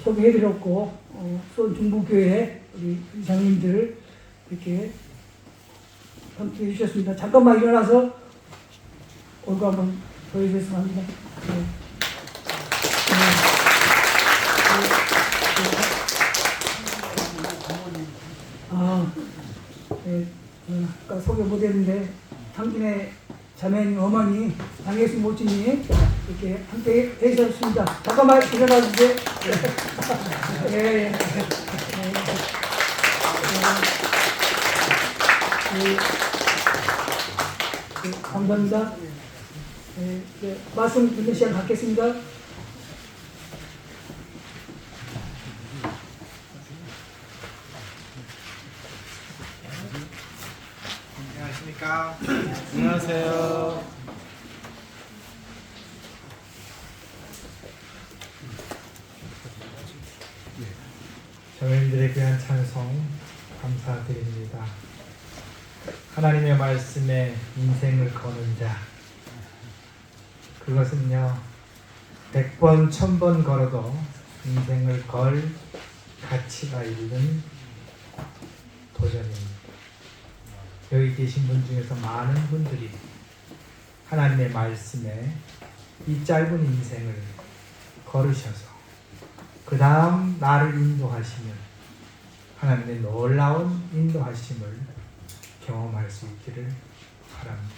소개해드렸고 수원 중부교회 우리 이장님들 이렇게 함께 해주셨습니다. 잠깐만 일어나서 얼굴 한번 보여주셨으면 합니다. 네. 아까 소개 못했는데 당진의 자매님 어머니 장예수 모찌님 이렇게 함께 해주셨습니다. 잠깐만 일어나 주세요. 예. 감사합니다. 말씀 듣는 시간 갖겠습니다. 안녕하십니까? 안녕하세요. 자매님들의 귀한 찬송 감사드립니다. 하나님의 말씀에 인생을 거는 자, 그것은요 100번 1000번 걸어도 인생을 걸 가치가 있는 도전입니다. 여기 계신 분 중에서 많은 분들이 하나님의 말씀에 이 짧은 인생을 걸으셔서 그 다음 나를 인도하시면 하나님의 놀라운 인도하심을 경험할 수 있기를 바랍니다.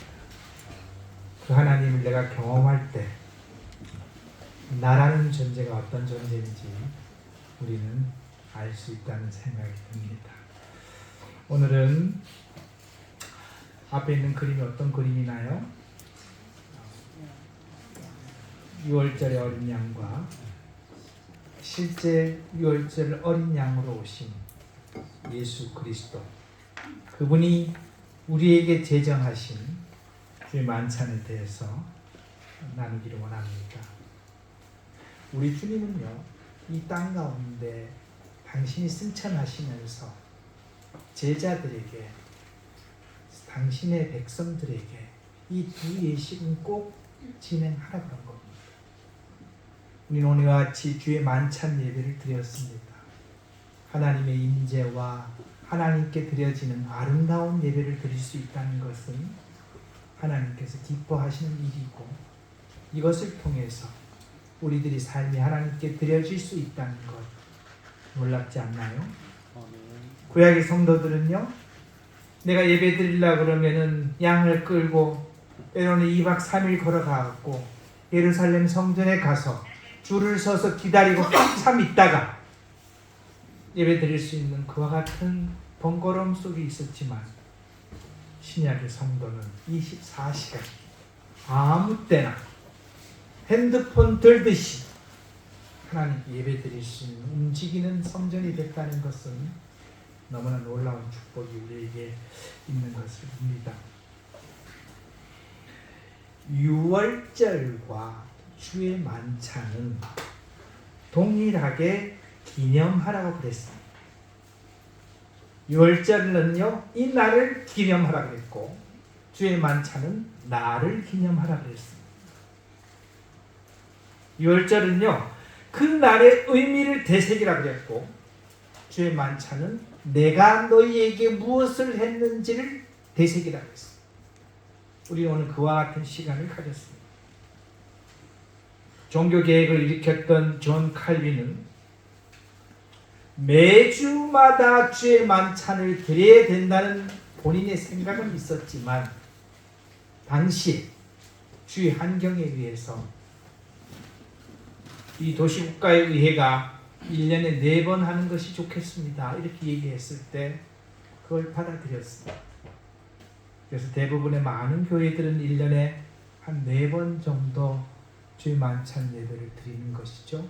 그 하나님을 내가 경험할 때 나라는 존재가 어떤 존재인지 우리는 알 수 있다는 생각이 듭니다. 오늘은 앞에 있는 그림이 어떤 그림이나요? 6월절의 어린 양과 실제 6월절 어린 양으로 오신 예수 그리스도, 그분이 우리에게 제정하신 주의 만찬에 대해서 나누기를 원합니다. 우리 주님은요, 이 땅 가운데 당신이 승천하시면서 제자들에게, 당신의 백성들에게 이 두 예식은 꼭 진행하라 그런 겁니다. 우리는 오늘과 같이 주의 만찬 예배를 드렸습니다. 하나님의 임재와 하나님께 드려지는 아름다운 예배를 드릴 수 있다는 것은 하나님께서 기뻐하시는 일이고, 이것을 통해서 우리들이 삶이 하나님께 드려질 수 있다는 것 놀랍지 않나요? 구약의 성도들은요, 내가 예배 드리려고 그러면은 양을 끌고 때로는 2박 3일 걸어가고 예루살렘 성전에 가서 줄을 서서 기다리고 한참 있다가 예배 드릴 수 있는 그와 같은 번거로움 속에 있었지만, 신약의 성도는 24시간 아무 때나 핸드폰 들듯이 하나님께 예배 드릴 수 있는 움직이는 성전이 됐다는 것은 너무나 놀라운 축복이 우리에게 있는 것을 봅니다. 6월절과 주의 만찬은 동일하게 기념하라고 그랬습니다. 6월절은요, 이 날을 기념하라고 그랬고, 주의 만찬은 나를 기념하라고 그랬습니다. 6월절은요, 그 날의 의미를 되새기라고 그랬고, 주의 만찬은 내가 너희에게 무엇을 했는지를 되새기라고 했습니다. 우리 오늘 그와 같은 시간을 가졌습니다. 종교개혁을 일으켰던 존 칼빈은 매주마다 주의 만찬을 드려야 된다는 본인의 생각은 있었지만, 당시 주의 환경에 의해서 이 도시국가의 의회가 1년에 4번 하는 것이 좋겠습니다, 이렇게 얘기했을 때 그걸 받아들였습니다. 그래서 대부분의 많은 교회들은 1년에 한 4번 정도 주의 만찬 예배를 드리는 것이죠.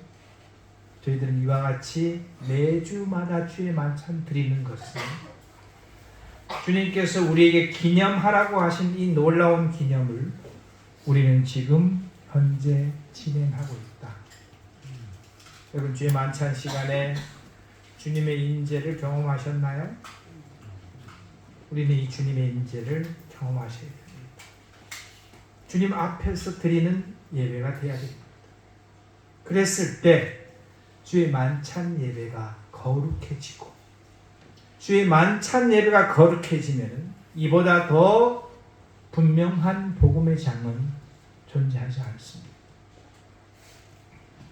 저희들은 이와 같이 매주마다 주의 만찬 드리는 것은 주님께서 우리에게 기념하라고 하신 이 놀라운 기념을 우리는 지금 현재 진행하고 있다. 여러분, 주의 만찬 시간에 주님의 임재를 경험하셨나요? 우리는 이 주님의 임재를 경험하셔야 됩니다. 주님 앞에서 드리는 예배가 되어야 됩니다. 그랬을 때 주의 만찬 예배가 거룩해지고, 주의 만찬 예배가 거룩해지면 이보다 더 분명한 복음의 장은 존재하지 않습니다.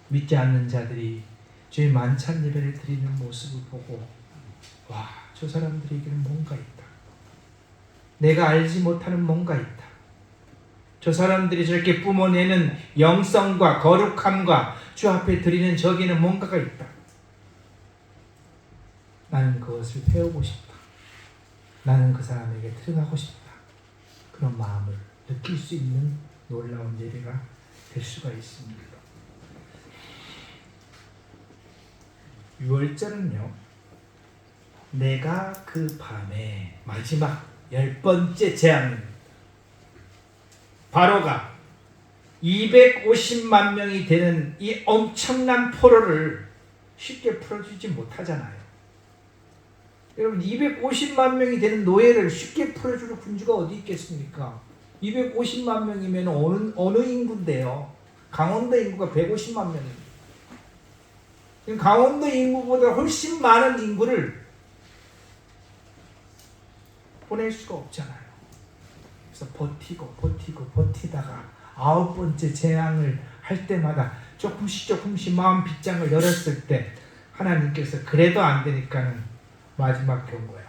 믿지 않는 자들이 주의 만찬 예배를 드리는 모습을 보고, 와, 저 사람들에게는 뭔가 있다. 내가 알지 못하는 뭔가 있다. 저 사람들이 저렇게 뿜어내는 영성과 거룩함과 주 앞에 드리는 저기는 뭔가가 있다. 나는 그것을 배우고 싶다. 나는 그 사람에게 드러나고 싶다. 그런 마음을 느낄 수 있는 놀라운 예배가 될 수가 있습니다. 6월절은요, 내가 그 밤에 마지막 10번째 재앙입니다. 바로가 250만 명이 되는 이 엄청난 포로를 쉽게 풀어주지 못하잖아요. 여러분, 250만 명이 되는 노예를 쉽게 풀어주는 군주가 어디 있겠습니까? 250만 명이면 어느 인구인데요? 강원도 인구가 150만 명입니다. 강원도 인구보다 훨씬 많은 인구를 보낼 수가 없잖아요. 그래서 버티다가 9번째 재앙을 할 때마다 조금씩 마음 빗장을 열었을 때 하나님께서 그래도 안 되니까는 마지막 경고야.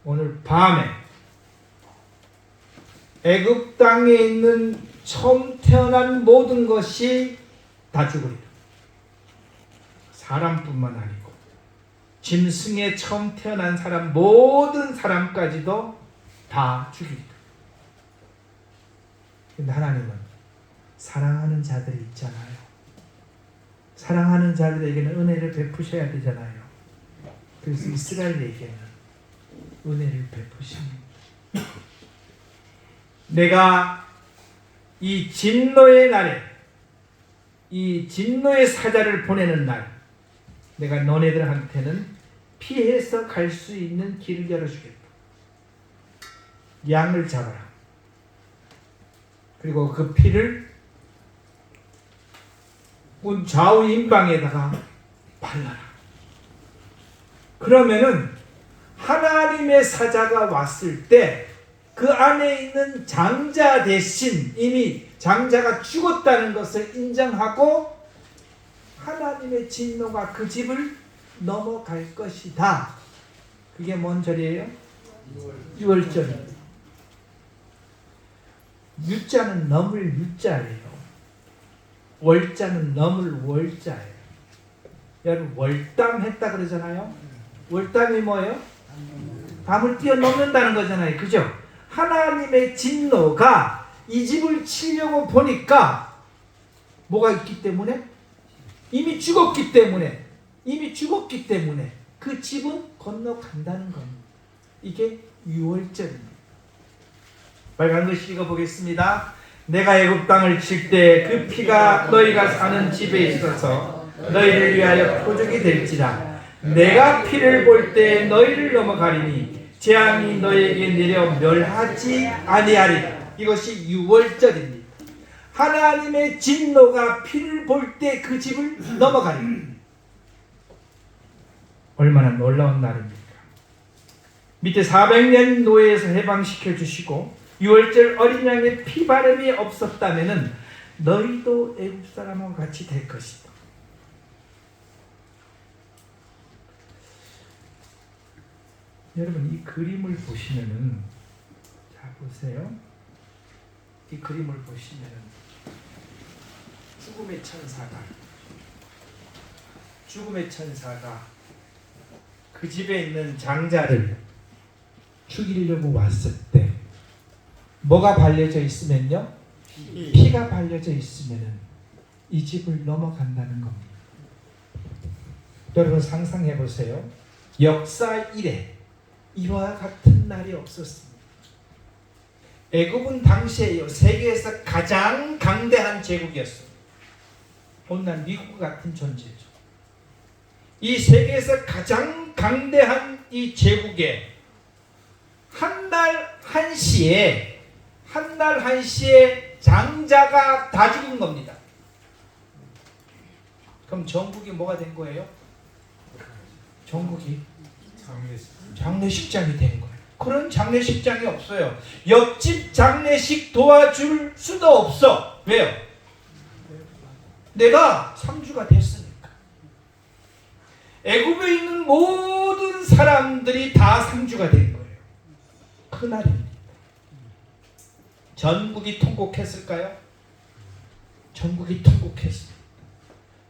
오늘 밤에 애굽 땅에 있는 처음 태어난 모든 것이 다 죽으리라. 사람뿐만 아니고 짐승에 처음 태어난 사람, 모든 사람까지도 다 죽이리라. 근데 하나님은 사랑하는 자들이 있잖아요. 사랑하는 자들에게는 은혜를 베푸셔야 되잖아요. 그래서 이스라엘에게는 은혜를 베푸십니다. 내가 이 진노의 날에, 이 진노의 사자를 보내는 날, 내가 너네들한테는 피해서 갈 수 있는 길을 열어주겠다. 양을 잡아라. 그리고 그 피를 문 좌우 임방에다가 발라라. 그러면은 하나님의 사자가 왔을 때 그 안에 있는 장자 대신 이미 장자가 죽었다는 것을 인정하고 하나님의 진노가 그 집을 넘어갈 것이다. 그게 뭔 절이에요? 6월절입니다. 유자는 넘을 유자예요. 월자는 넘을 월자예요. 여러분, 월담했다 그러잖아요. 월담이 뭐예요? 담을 뛰어넘는다는 거잖아요. 그죠? 하나님의 진노가 이 집을 치려고 보니까 뭐가 있기 때문에? 이미 죽었기 때문에 그 집은 건너간다는 겁니다. 이게 6월절입니다. 빨간 글씨 읽어보겠습니다. 내가 애굽 땅을 칠 때 그 피가 너희가 사는 집에 있어서 너희를 위하여 표적이 될지라. 내가 피를 볼 때 너희를 넘어가리니 재앙이 너희에게 내려 멸하지 아니하리라. 이것이 6월절입니다. 하나님의 진노가 피를 볼 때 그 집을 넘어가리라. 얼마나 놀라운 날입니까? 밑에 400년 노예에서 해방시켜 주시고 6월절 어린 양의 피 바름이 없었다면은 너희도 애굽 사람과 같이 될 것이다. 여러분, 이 그림을 보시면은, 자 보세요. 이 그림을 보시면은 죽음의 천사가 그 집에 있는 장자를 죽이려고 왔을 때 뭐가 발려져 있으면요? 피가 발려져 있으면은 이 집을 넘어간다는 겁니다. 여러분 상상해 보세요. 역사 이래 이와 같은 날이 없었습니다. 애굽은 당시에요, 세계에서 가장 강대한 제국이었습니다. 오늘날 미국 같은 존재죠. 이 세계에서 가장 강대한 이 제국에 한 날 한시에 장자가 다 죽은 겁니다. 그럼 전국이 뭐가 된 거예요? 전국이 장례식장이 된 거예요. 그런 장례식장이 없어요. 옆집 장례식 도와줄 수도 없어. 왜요? 내가 상주가 됐으니까. 애굽에 있는 모든 사람들이 다 상주가 된 거예요. 그날입니다. 전국이 통곡했을까요? 전국이 통곡했습니다.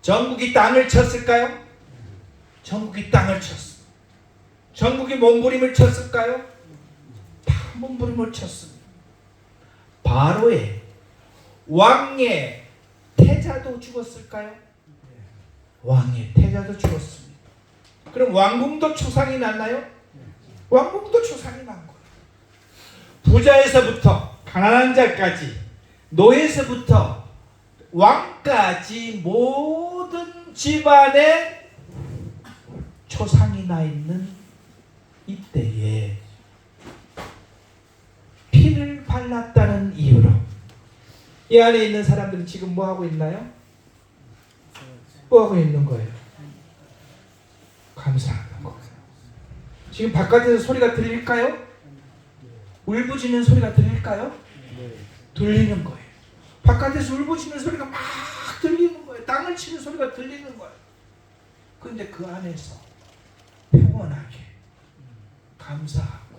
전국이 땅을 쳤을까요? 전국이 땅을 쳤습니다. 전국이 몸부림을 쳤을까요? 다 몸부림을 쳤습니다. 바로의 왕의 태자도 죽었을까요? 왕의 태자도 죽었습니다. 그럼 왕궁도 초상이 났나요? 왕궁도 초상이 난 거예요. 부자에서부터 가난한 자까지, 노예에서부터 왕까지 모든 집안에 초상이 나 있는 이때에 피를 발랐다는 이유로 이 안에 있는 사람들은 지금 뭐 하고 있나요? 뭐 하고 있는 거예요? 감사하는 거예요. 지금 바깥에서 소리가 들릴까요? 울부짖는 소리가 들릴까요? 들리는 거예요. 바깥에서 울부짖는 소리가 막 들리는 거예요. 땅을 치는 소리가 들리는 거예요. 그런데 그 안에서 평온하게 감사하고,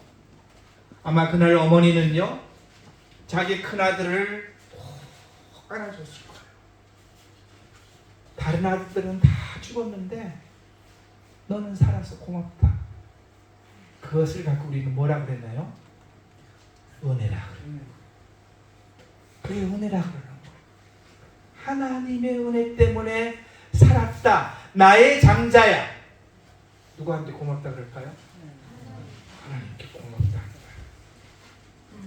아마 그날 어머니는요 자기 큰아들을 꼭 안아줬을 거예요. 다른 아들들은 다 죽었는데 너는 살아서 고맙다. 그것을 갖고 우리는 뭐라 그랬나요? 은혜라 그래요. 그게 은혜라 그러는 거예요. 하나님의 은혜 때문에 살았다. 나의 장자야. 누구한테 고맙다 그럴까요? 하나님께 고맙다.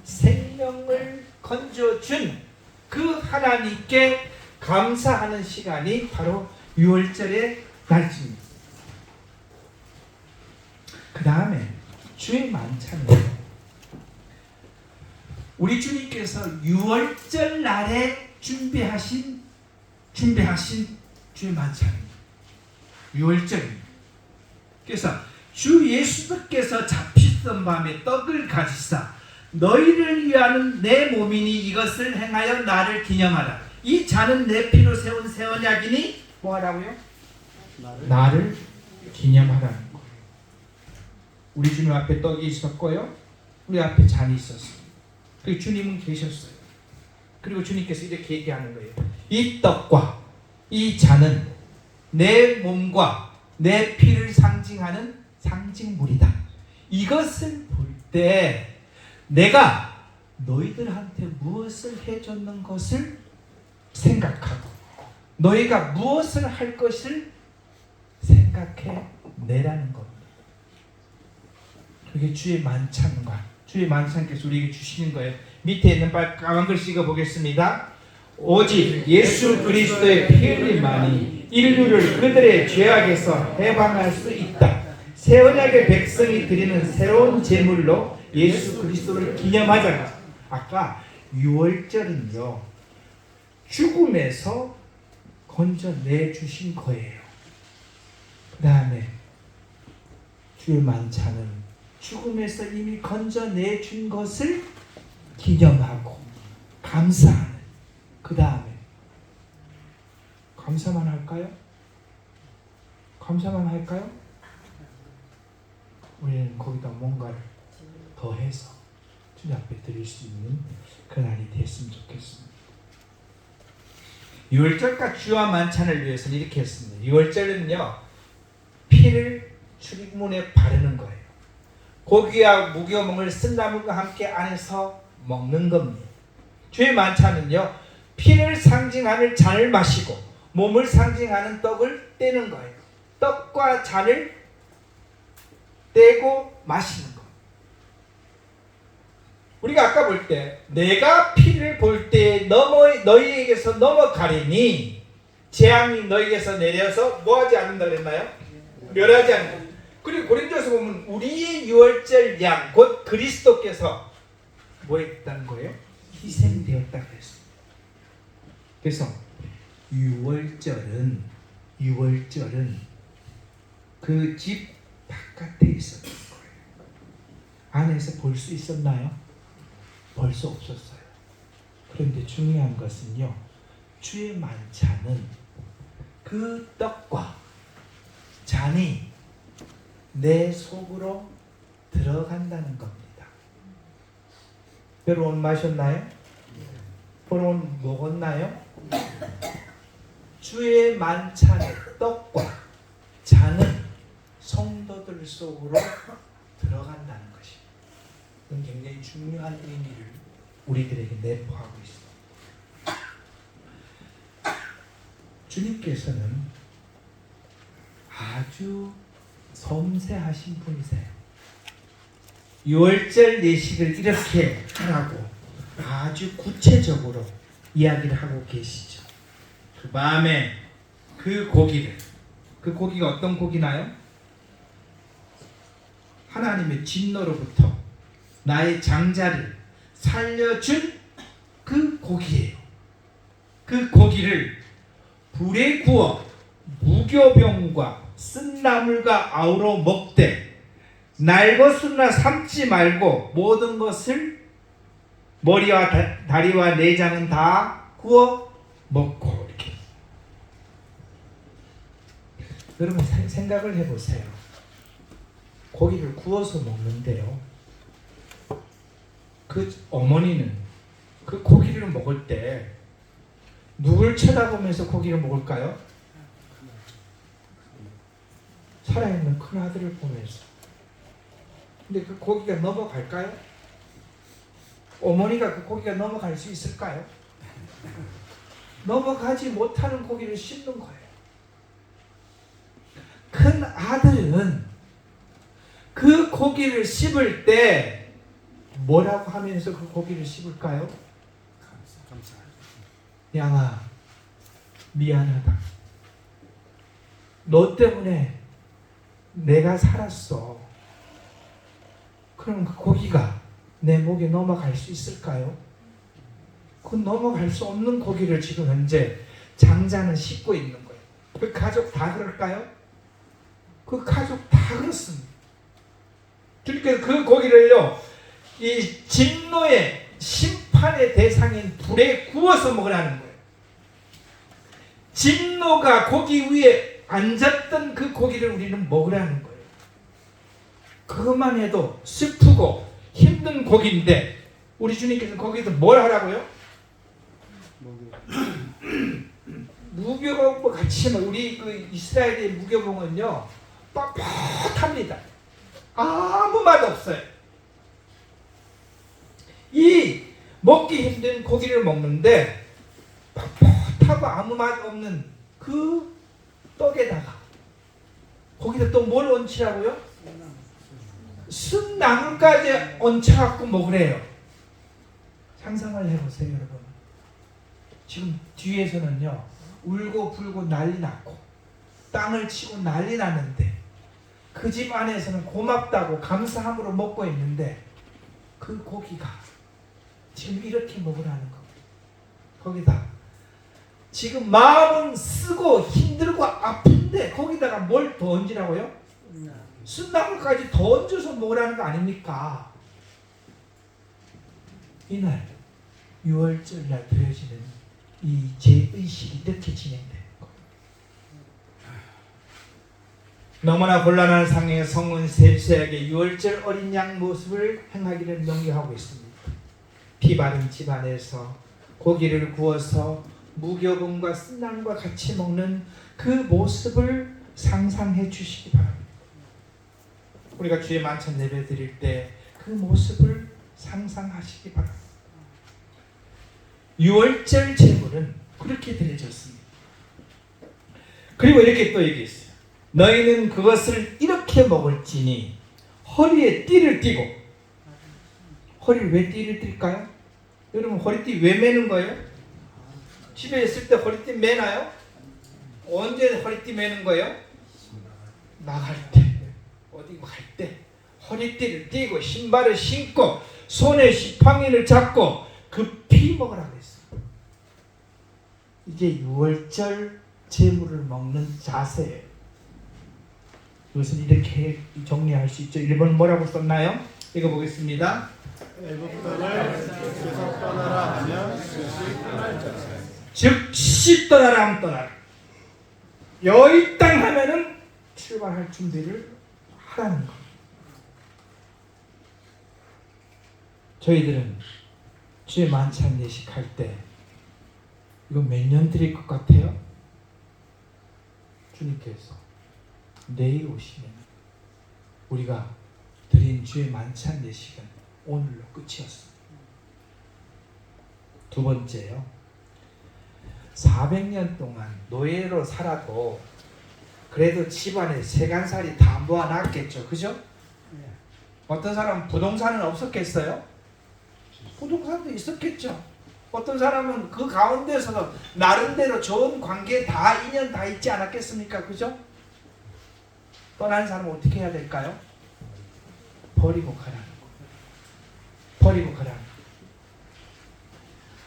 생명을 건져준 그 하나님께 감사하는 시간이 바로 6월절의 날입니다. 그 다음에 주의 만찬은 우리 주님께서 6월절 날에 준비하신 주의 만찬입니다. 6월절입니다. 그래서 주 예수께서 잡히던 밤에 떡을 가지사 너희를 위하는 내 몸이니 이것을 행하여 나를 기념하라. 이 잔은 내 피로 세운 새 언약이니 뭐하라고요? 나를 기념하라는 거예요. 우리 주님 앞에 떡이 있었고요, 우리 앞에 잔이 있었습니다. 그리고 주님은 계셨어요. 그리고 주님께서 이렇게 얘기하는 거예요. 이 떡과 이 잔은 내 몸과 내 피를 상징하는 상징물이다. 이것을 볼 때 내가 너희들한테 무엇을 해줬는 것을 생각하고 너희가 무엇을 할 것을 생각해 내라는 겁니다. 그게 주의 만찬과 주의 만찬께서 우리에게 주시는 거예요. 밑에 있는 까만 글씨 읽어보겠습니다. 오직 예수 그리스도의 피 흘림만이 인류를 그들의 죄악에서 해방할 수 있다. 새 언약의 백성이 드리는 새로운 제물로 예수 그리스도를 기념하자. 아까 6월절은요 죽음에서 건져내 주신 거예요. 그 다음에 주의 만찬은 죽음에서 이미 건져내 준 것을 기념하고 감사하는. 그 다음에 감사만 할까요? 감사만 할까요? 우리는 거기다 뭔가를 더해서 주님 앞에 드릴 수 있는 그날이 됐으면 좋겠습니다. 6월절과 주와 만찬을 위해서는 이렇게 했습니다. 6월절은요 피를 출입문에 바르는 거예요. 고기와 무교먹을 쓴나물과 함께 안에서 먹는 겁니다. 주의 만찬은요 피를 상징하는 잔을 마시고 몸을 상징하는 떡을 떼는 거예요. 떡과 잔을 떼고 마시는 거. 우리가 아까 볼 때 내가 피를 볼 때 너희에게서 넘어가리니 재앙이 너희에게서 내려서 뭐하지 않는다 그랬나요? 멸하지 않는다. 그리고 고린도서 보면 우리의 6월절 양 곧 그리스도께서 뭐 했다는 거예요? 희생되었다 그랬습니다. 그래서 6월절은 유월절은 그 집 바깥에 있었던 거예요. 안에서 볼 수 있었나요? 볼 수 없었어요. 그런데 중요한 것은요, 주의 만찬은 그 떡과 잔이 내 속으로 들어간다는 겁니다. 여러분 마셨나요? 여러분 먹었나요? 주의 만찬의 떡과 잔은 성도들 속으로 들어간다는 것이, 이건 굉장히 중요한 의미를 우리들에게 내포하고 있습니다. 주님께서는 아주 섬세하신 분이세요. 유월절 예식을 이렇게 하라고 아주 구체적으로 이야기를 하고 계시죠. 그 마음에 그 고기가 어떤 고기나요? 하나님의 진노로부터 나의 장자를 살려준 그 고기예요. 그 고기를 불에 구워 무교병과 쓴 나물과 아우러 먹되 날것으로나 삶지 말고 모든 것을 머리와 다리와 내장은 다 구워 먹고. 이렇게 여러분 생각을 해보세요. 고기를 구워서 먹는데요, 그 어머니는 그 고기를 먹을 때 누굴 쳐다보면서 고기를 먹을까요? 살아있는 큰 아들을 보면서. 근데 그 고기가 넘어갈까요? 어머니가 그 고기가 넘어갈 수 있을까요? 넘어가지 못하는 고기를 씹는 거예요. 큰 아들은 그 고기를 씹을 때 뭐라고 하면서 그 고기를 씹을까요? 양아, 미안하다. 너 때문에 내가 살았어. 그럼 그 고기가 내 목에 넘어갈 수 있을까요? 그 넘어갈 수 없는 고기를 지금 현재 장자는 씹고 있는 거예요. 그 가족 다 그럴까요? 그 가족 다 그렇습니다. 주님께서 그 고기를요, 이 진노의 심판의 대상인 불에 구워서 먹으라는 거예요. 진노가 고기 위에 앉았던 그 고기를 우리는 먹으라는 거예요. 그것만 해도 슬프고 힘든 고기인데 우리 주님께서 거기서 뭘 하라고요? 무교봉 같이 우리 그 이스라엘의 무교봉은요 뻣뻣합니다. 아무 맛 없어요. 이 먹기 힘든 고기를 먹는데 뻣뻣하고 아무 맛 없는 그 떡에다가 거기다 또 뭘 얹히라고요? 쓴나물까지 얹혀갖고 먹으래요. 상상을 해보세요, 여러분. 지금 뒤에서는요 울고 불고 난리 났고 땅을 치고 난리 났는데 그 집 안에서는 고맙다고 감사함으로 먹고 있는데 그 고기가 지금 이렇게 먹으라는 겁니다. 거기다 지금 마음은 쓰고 힘들고 아픈데 거기다가 뭘 더 얹으라고요? 쓴나물까지 더 얹어서 먹으라는 거 아닙니까? 이날 6월절날 드려지는 이 제의식이 이렇게 진행되는 거예요. 너무나 곤란한 상황의 성은 세세하게 6월절 어린 양 모습을 행하기를 명령하고 있습니다. 피 바른 집안에서 고기를 구워서 무교분과 쓴나물과 같이 먹는 그 모습을 상상해 주시기 바랍니다. 우리가 주의 만찬 예배 드릴 때 그 모습을 상상하시기 바랍니다. 6월절 제물은 그렇게 드려졌습니다. 그리고 이렇게 또 얘기했어요. 너희는 그것을 이렇게 먹을지니 허리에 띠를 띠고. 허리를 왜 띠를 띨까요? 여러분 허리띠 왜 매는 거예요? 집에 있을 때 허리띠 매나요? 언제 허리띠 매는 거예요? 나갈 때, 어디 갈 때 허리띠를 띠고 신발을 신고 손에 지팡이를 잡고 급히 먹으라고 했어요. 이게 6월절 재물을 먹는 자세예요. 이것은 이렇게 정리할 수 있죠. 1번 뭐라고 썼나요? 읽어보겠습니다. 애굽 땅을 계속 떠나라 하면 즉시 떠날 자세. 즉시 떠나라 하면 떠나라. 여기 땅 하면은 출발할 준비를 하라는 겁니다. 저희들은 주의 만찬 예식할 때 이거 몇 년 드릴 것 같아요? 주님께서 내일 오시면 우리가 드린 주의 만찬 예식은 오늘로 끝이었습니다. 두 번째요. 400년 동안 노예로 살아도 그래도 집안에 세간살이 다 모아놨겠죠. 그죠? 어떤 사람은 부동산은 없었겠어요? 부동산도 있었겠죠. 어떤 사람은 그 가운데서도 나름대로 좋은 관계 다 인연 다 있지 않았겠습니까? 그죠? 떠나는 사람은 어떻게 해야 될까요? 버리고 가라는 거. 버리고 가라는 거.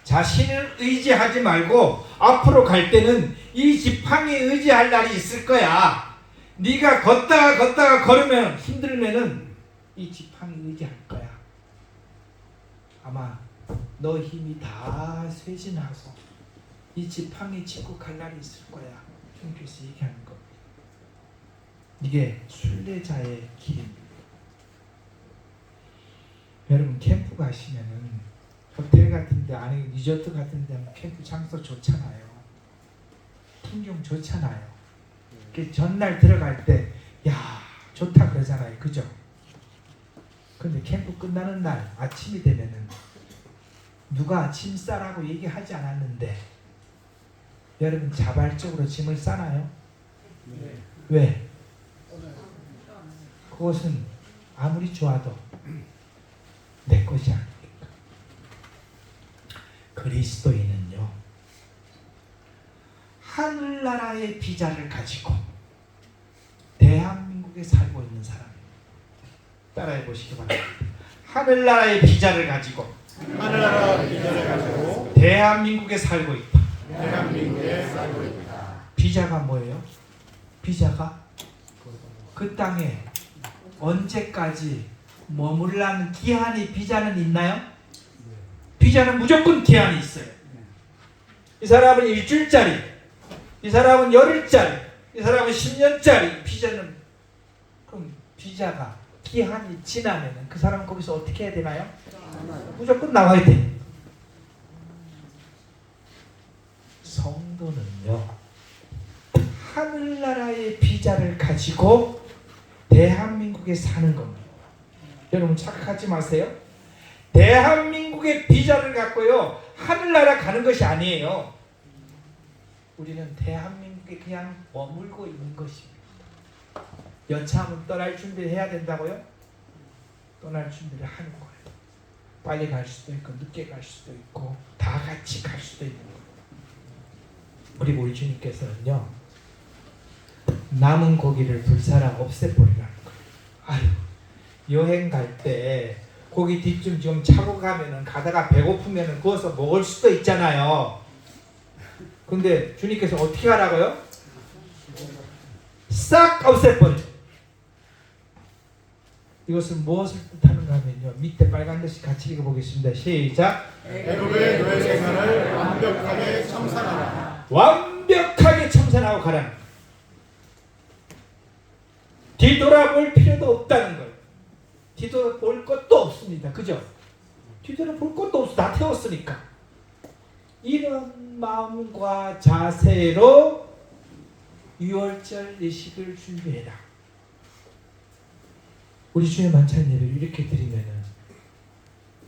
자신을 의지하지 말고 앞으로 갈 때는 이 지팡이에 의지할 날이 있을 거야. 네가 걷다가 걸으면 힘들면은 이 지팡이 의지할 거야. 아마 너 힘이 다 쇠진하고 이 지팡이 짚고 갈 날이 있을 거야. 주님께서 얘기하는 겁니다. 이게 순례자의 길입니다. 여러분 캠프 가시면은 호텔 같은데 아니 리조트 같은데 캠프 장소 좋잖아요. 풍경 좋잖아요. 그 전날 들어갈 때 야 좋다 그러잖아요. 그죠? 근데 캠프 끝나는 날 아침이 되면은 누가 짐 싸라고 얘기하지 않았는데 여러분 자발적으로 짐을 싸나요? 네. 왜? 그것은 아무리 좋아도 내 것이 아닙니까? 그리스도인은요 하늘나라의 비자를 가지고 대한민국에 살고 있는 사람입니다. 따라해 보시기 바랍니다. 하늘나라의 비자를 가지고 하늘나라 비자를 가지고 대한민국에 살고 있다. 대한민국에 살고 있다. 비자가 뭐예요? 비자가 그 땅에 언제까지 머물라는 기한이 비자는 있나요? 비자는 무조건 기한이 있어요. 이 사람은 일주일짜리, 이 사람은 열흘짜리, 이 사람은 10년짜리 비자는 그럼 비자가 기한이 지나면 그 사람은 거기서 어떻게 해야 되나요? 무조건 나와야 돼. 성도는요 하늘나라의 비자를 가지고 대한민국에 사는 겁니다. 여러분 착각하지 마세요. 대한민국의 비자를 갖고요 하늘나라 가는 것이 아니에요. 우리는 대한민국에 그냥 머물고 있는 것입니다. 여차하면 떠날 준비를 해야 된다고요? 떠날 준비를 하는 거예요. 빨리 갈 수도 있고 늦게 갈 수도 있고 다 같이 갈 수도 있는 거예요. 우리 주님께서는요 남은 고기를 불사라 없애버리라는 거예요. 아유 여행 갈 때 고기 뒷좀 좀 차고 가면은 가다가 배고프면은 구워서 먹을 수도 있잖아요. 근데 주님께서 어떻게 하라고요? 싹 없애버려. 이것은 무엇을 뜻하는가 하면요 밑에 빨간 글씨 같이 읽어보겠습니다. 시작. 애굽의 노예 생활을 완벽하게 청산하라. 완벽하게 청산하고 가라. 뒤돌아볼 필요도 없다는 거예요. 뒤돌아볼 것도 없습니다. 그죠? 뒤돌아볼 것도 없어. 다 태웠으니까. 이런 마음과 자세로 유월절 예식을 준비해라. 우리 주의 만찬 예배를 이렇게 드리면은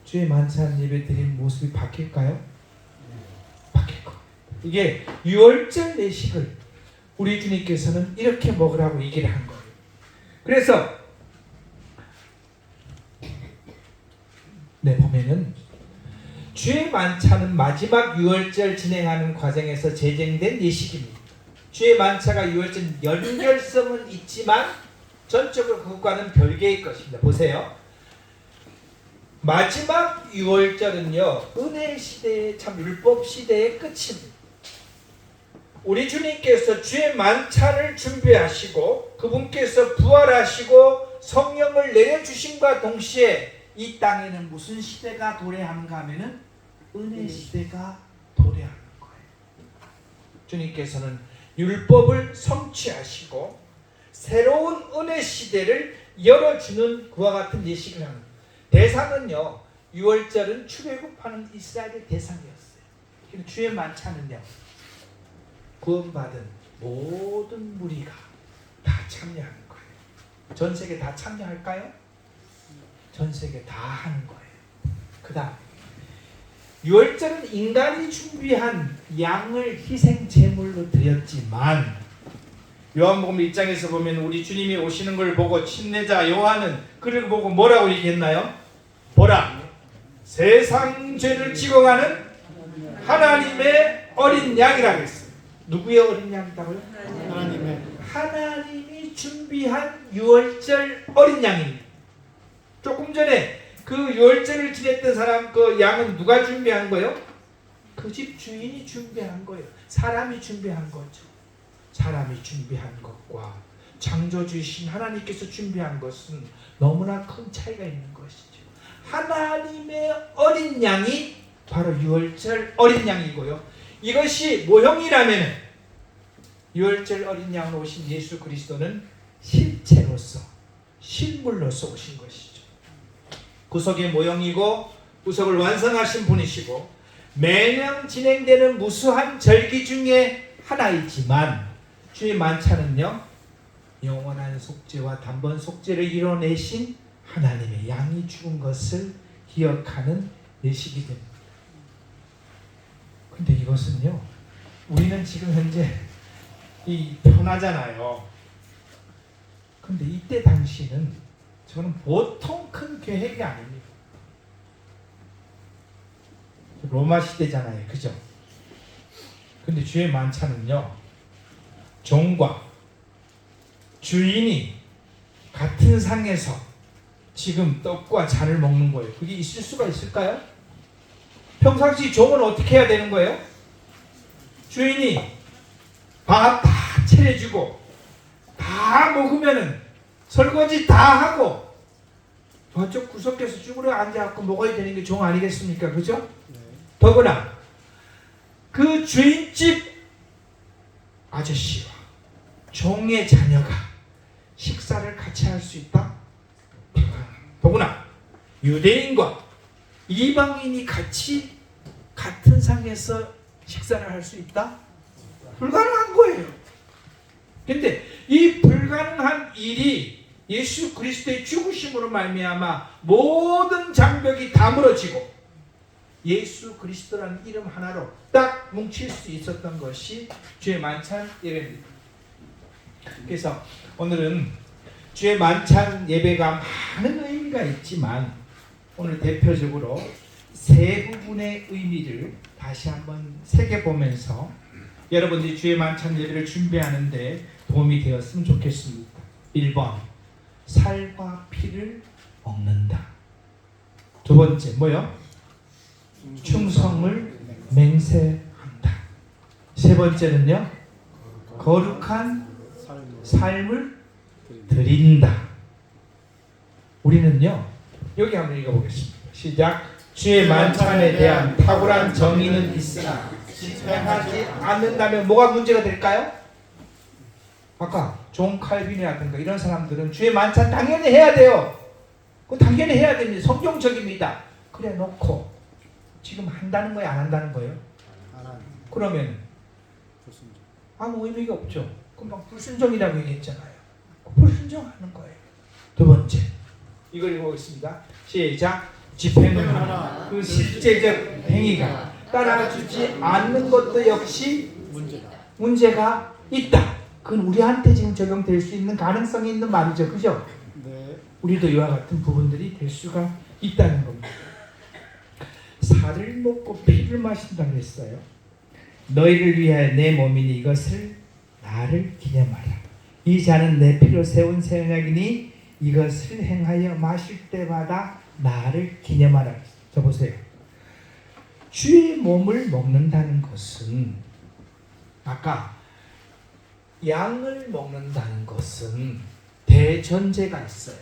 주의 만찬 예배 드린 모습이 바뀔까요? 바뀔 겁니다. 이게 유월절 예식을 우리 주님께서는 이렇게 먹으라고 얘기를 한 거예요. 그래서 보면은 주의 만찬은 마지막 유월절 진행하는 과정에서 제정된 예식입니다. 주의 만찬과 유월절 연결성은 있지만 전적으로 그것과는 별개의 것입니다. 보세요. 마지막 유월절은요 은혜 시대의 참 율법 시대의 끝입니다. 우리 주님께서 주의 만찬을 준비하시고 그분께서 부활하시고 성령을 내려주심과 동시에 이 땅에는 무슨 시대가 도래하는가 하면은 은혜 시대가 도래하는 거예요. 주님께서는 율법을 성취하시고 새로운 은혜 시대를 열어주는 그와 같은 예식을 합니다. 대상은요, 6월절은 출애굽하는 이스라엘의 대상이었어요. 주의 만찬은요, 구원받은 모든 무리가 다 참여하는 거예요. 전 세계 다 참여할까요? 전 세계 다 하는 거예요. 그 다음 6월절은 인간이 준비한 양을 희생 제물로 드렸지만 요한복음 1장에서 보면 우리 주님이 오시는 걸 보고 침례자 요한은 그를 보고 뭐라고 얘기했나요? 보라, 세상 죄를 지고 가는 하나님의 어린 양이라고 했어요. 누구의 어린 양이라고요? 하나님이 준비한 6월절 어린 양입니다. 조금 전에 그 6월절을 지냈던 사람, 그 양은 누가 준비한 거예요? 그 집 주인이 준비한 거예요. 사람이 준비한 거죠. 사람이 준비한 것과 창조주이신 하나님께서 준비한 것은 너무나 큰 차이가 있는 것이죠. 하나님의 어린 양이 바로 6월절 어린 양이고요. 이것이 모형이라면 6월절 어린 양으로 오신 예수 그리스도는 실체로서 실물로서 오신 것이죠. 구속의 모형이고 구속을 완성하신 분이시고 매년 진행되는 무수한 절기 중에 하나이지만 주의 만찬은요, 영원한 속죄와 단번 속죄를 이뤄내신 하나님의 양이 죽은 것을 기억하는 예식이 됩니다. 근데 이것은요, 우리는 지금 현재 편하잖아요. 근데 이때 당시는 저는 보통 큰 계획이 아닙니다. 로마 시대잖아요. 그죠? 근데 주의 만찬은요, 종과 주인이 같은 상에서 지금 떡과 잔을 먹는 거예요. 그게 있을 수가 있을까요? 평상시 종은 어떻게 해야 되는 거예요? 주인이 밥 다 차려주고 다 먹으면은 설거지 다 하고 저쪽 구석에서 쭈그려 앉아갖고 먹어야 되는 게 종 아니겠습니까? 그죠? 네. 더구나 그 주인집 아저씨와 종의 자녀가 식사를 같이 할 수 있다? 더구나 유대인과 이방인이 같이 같은 상에서 식사를 할 수 있다? 불가능한 거예요. 근데 이 불가능한 일이 예수 그리스도의 죽으심으로 말미암아 모든 장벽이 다 무너지고 예수 그리스도라는 이름 하나로 딱 뭉칠 수 있었던 것이 주의 만찬 예배입니다. 그래서 오늘은 주의 만찬 예배가 많은 의미가 있지만 오늘 대표적으로 세 부분의 의미를 다시 한번 새겨보면서 여러분들이 주의 만찬 예배를 준비하는데 도움이 되었으면 좋겠습니다. 1번, 살과 피를 먹는다. 두 번째, 뭐요? 충성을 맹세한다. 세 번째는요, 거룩한 삶을 드린다. 우리는요, 여기 한번 읽어보겠습니다. 시작. 주의 만찬에 대한 탁월한 정의는 있으나 집행하지 않는다면 뭐가 문제가 될까요? 아까 존 칼빈이라든가 이런 사람들은 주의 만찬 당연히 해야 돼요. 그거 당연히 해야 됩니다. 성경적입니다. 그래 놓고 지금 한다는 거예요? 안 한다는 거예요? 그러면 아무 의미가 없죠. 금방 불순종이라고 얘기했잖아요. 불순종하는 거예요. 두 번째, 이걸 읽어보겠습니다. 시작. 집행을 하나 그 실제적 행위가 따라주지 않는 것도 역시 문제가 있다. 그건 우리한테 지금 적용될 수 있는 가능성이 있는 말이죠. 그죠? 네. 우리도 이와 같은 부분들이 될 수가 있다는 겁니다. 살을 먹고 피를 마신다고 했어요. 너희를 위하여 내 몸이니 이것을 나를 기념하라. 이 잔은 내 피로 세운 새 언약이니 이것을 행하여 마실 때마다 나를 기념하라. 저 보세요. 주의 몸을 먹는다는 것은 아까 양을 먹는다는 것은 대전제가 있어요.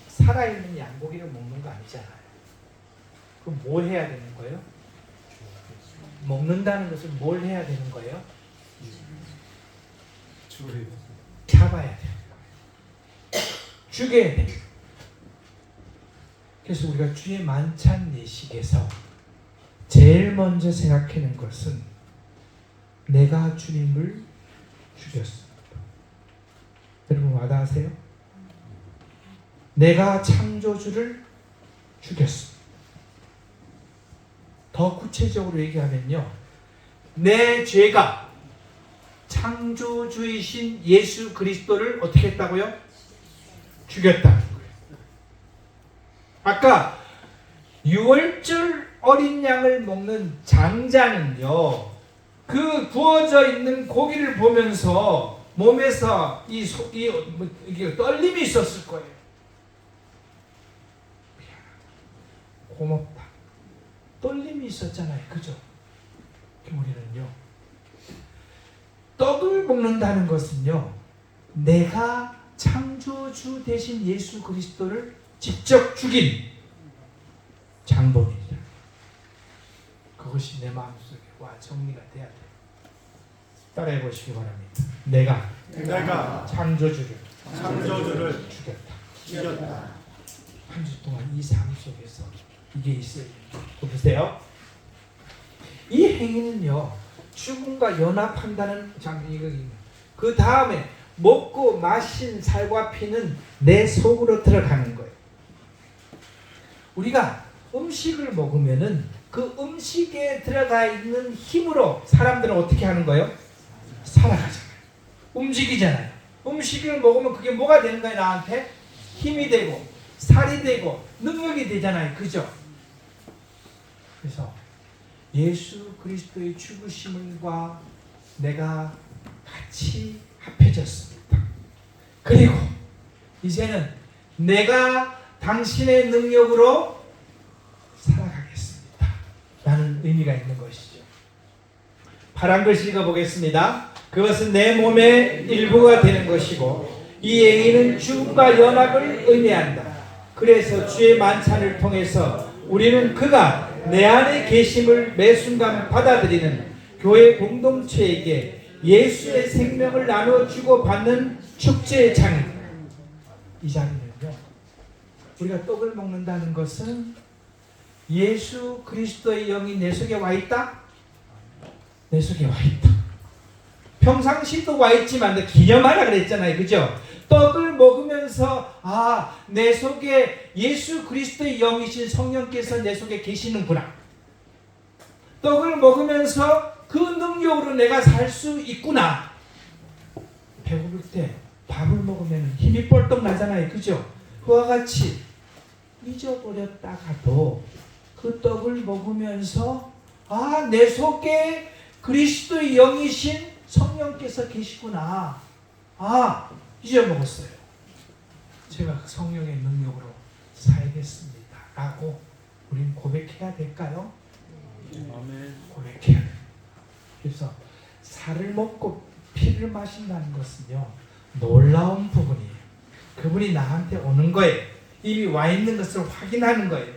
살아있는 양고기를 먹는 거 아니잖아요. 그럼 뭘 해야 되는 거예요? 먹는다는 것은 뭘 해야 되는 거예요? 잡아야 돼요. 죽여야 돼요. 그래서 우리가 주의 만찬 예식에서 제일 먼저 생각하는 것은 내가 주님을 죽였습니다. 여러분 와닿으세요? 내가 창조주를 죽였습니다. 더 구체적으로 얘기하면요, 내 죄가 창조주이신 예수 그리스도를 어떻게 했다고요? 죽였다는 거예요. 아까 유월절 어린 양을 먹는 장자는요, 그 구워져 있는 고기를 보면서 몸에서 이게 떨림이 있었을 거예요. 고맙다. 떨림이 있었잖아요. 그죠? 우리는요, 떡을 먹는다는 것은요, 내가 창조주 대신 예수 그리스도를 직접 죽인 장본입니다. 그것이 내 마음속에 정리가 돼야 돼요. 따라해 보시기 바랍니다. 내가 창조주를 죽였다. 한 주 동안 이 삶 속에서 이게 있어요. 보세요. 이 행위는요, 죽음과 연합한다는 장면이거든요. 그 다음에 먹고 마신 살과 피는 내 속으로 들어가는 거예요. 우리가 음식을 먹으면은 그 음식에 들어가 있는 힘으로 사람들은 어떻게 하는 거예요? 살아가잖아요. 움직이잖아요. 음식을 먹으면 그게 뭐가 되는 거예요? 나한테 힘이 되고 살이 되고 능력이 되잖아요. 그죠? 그래서 예수 그리스도의 죽으심과 내가 같이 합해졌습니다. 그리고 이제는 내가 당신의 능력으로 살아가겠습니다 라는 의미가 있는 것이죠. 파란 글씨 읽어보겠습니다. 그것은 내 몸의 일부가 되는 것이고 이 행위는 죽음과 연합을 의미한다. 그래서 주의 만찬을 통해서 우리는 그가 내 안에 계심을 매 순간 받아들이는 교회 공동체에게 예수의 생명을 나누어 주고 받는 축제의 장입니다. 이 자리는요, 우리가 떡을 먹는다는 것은 예수 그리스도의 영이 내 속에 와 있다? 내 속에 와 있다. 평상시도 와 있지만 기념하라 그랬잖아요. 그죠? 떡을 먹으면서 내 속에 예수 그리스도의 영이신 성령께서 내 속에 계시는구나. 떡을 먹으면서 그 능력으로 내가 살 수 있구나. 배고플 때 밥을 먹으면 힘이 뻘떡 나잖아요. 그죠? 그와 같이 잊어버렸다가도 그 떡을 먹으면서 내 속에 그리스도의 영이신 성령께서 계시구나. 잊어먹었어요. 제가 그 성령의 능력으로 살겠습니다 라고 우린 고백해야 될까요? 아멘. 고백해야 돼요. 그래서 살을 먹고 피를 마신다는 것은요, 놀라운 부분이에요. 그분이 나한테 오는 거예요. 이미 와 있는 것을 확인하는 거예요.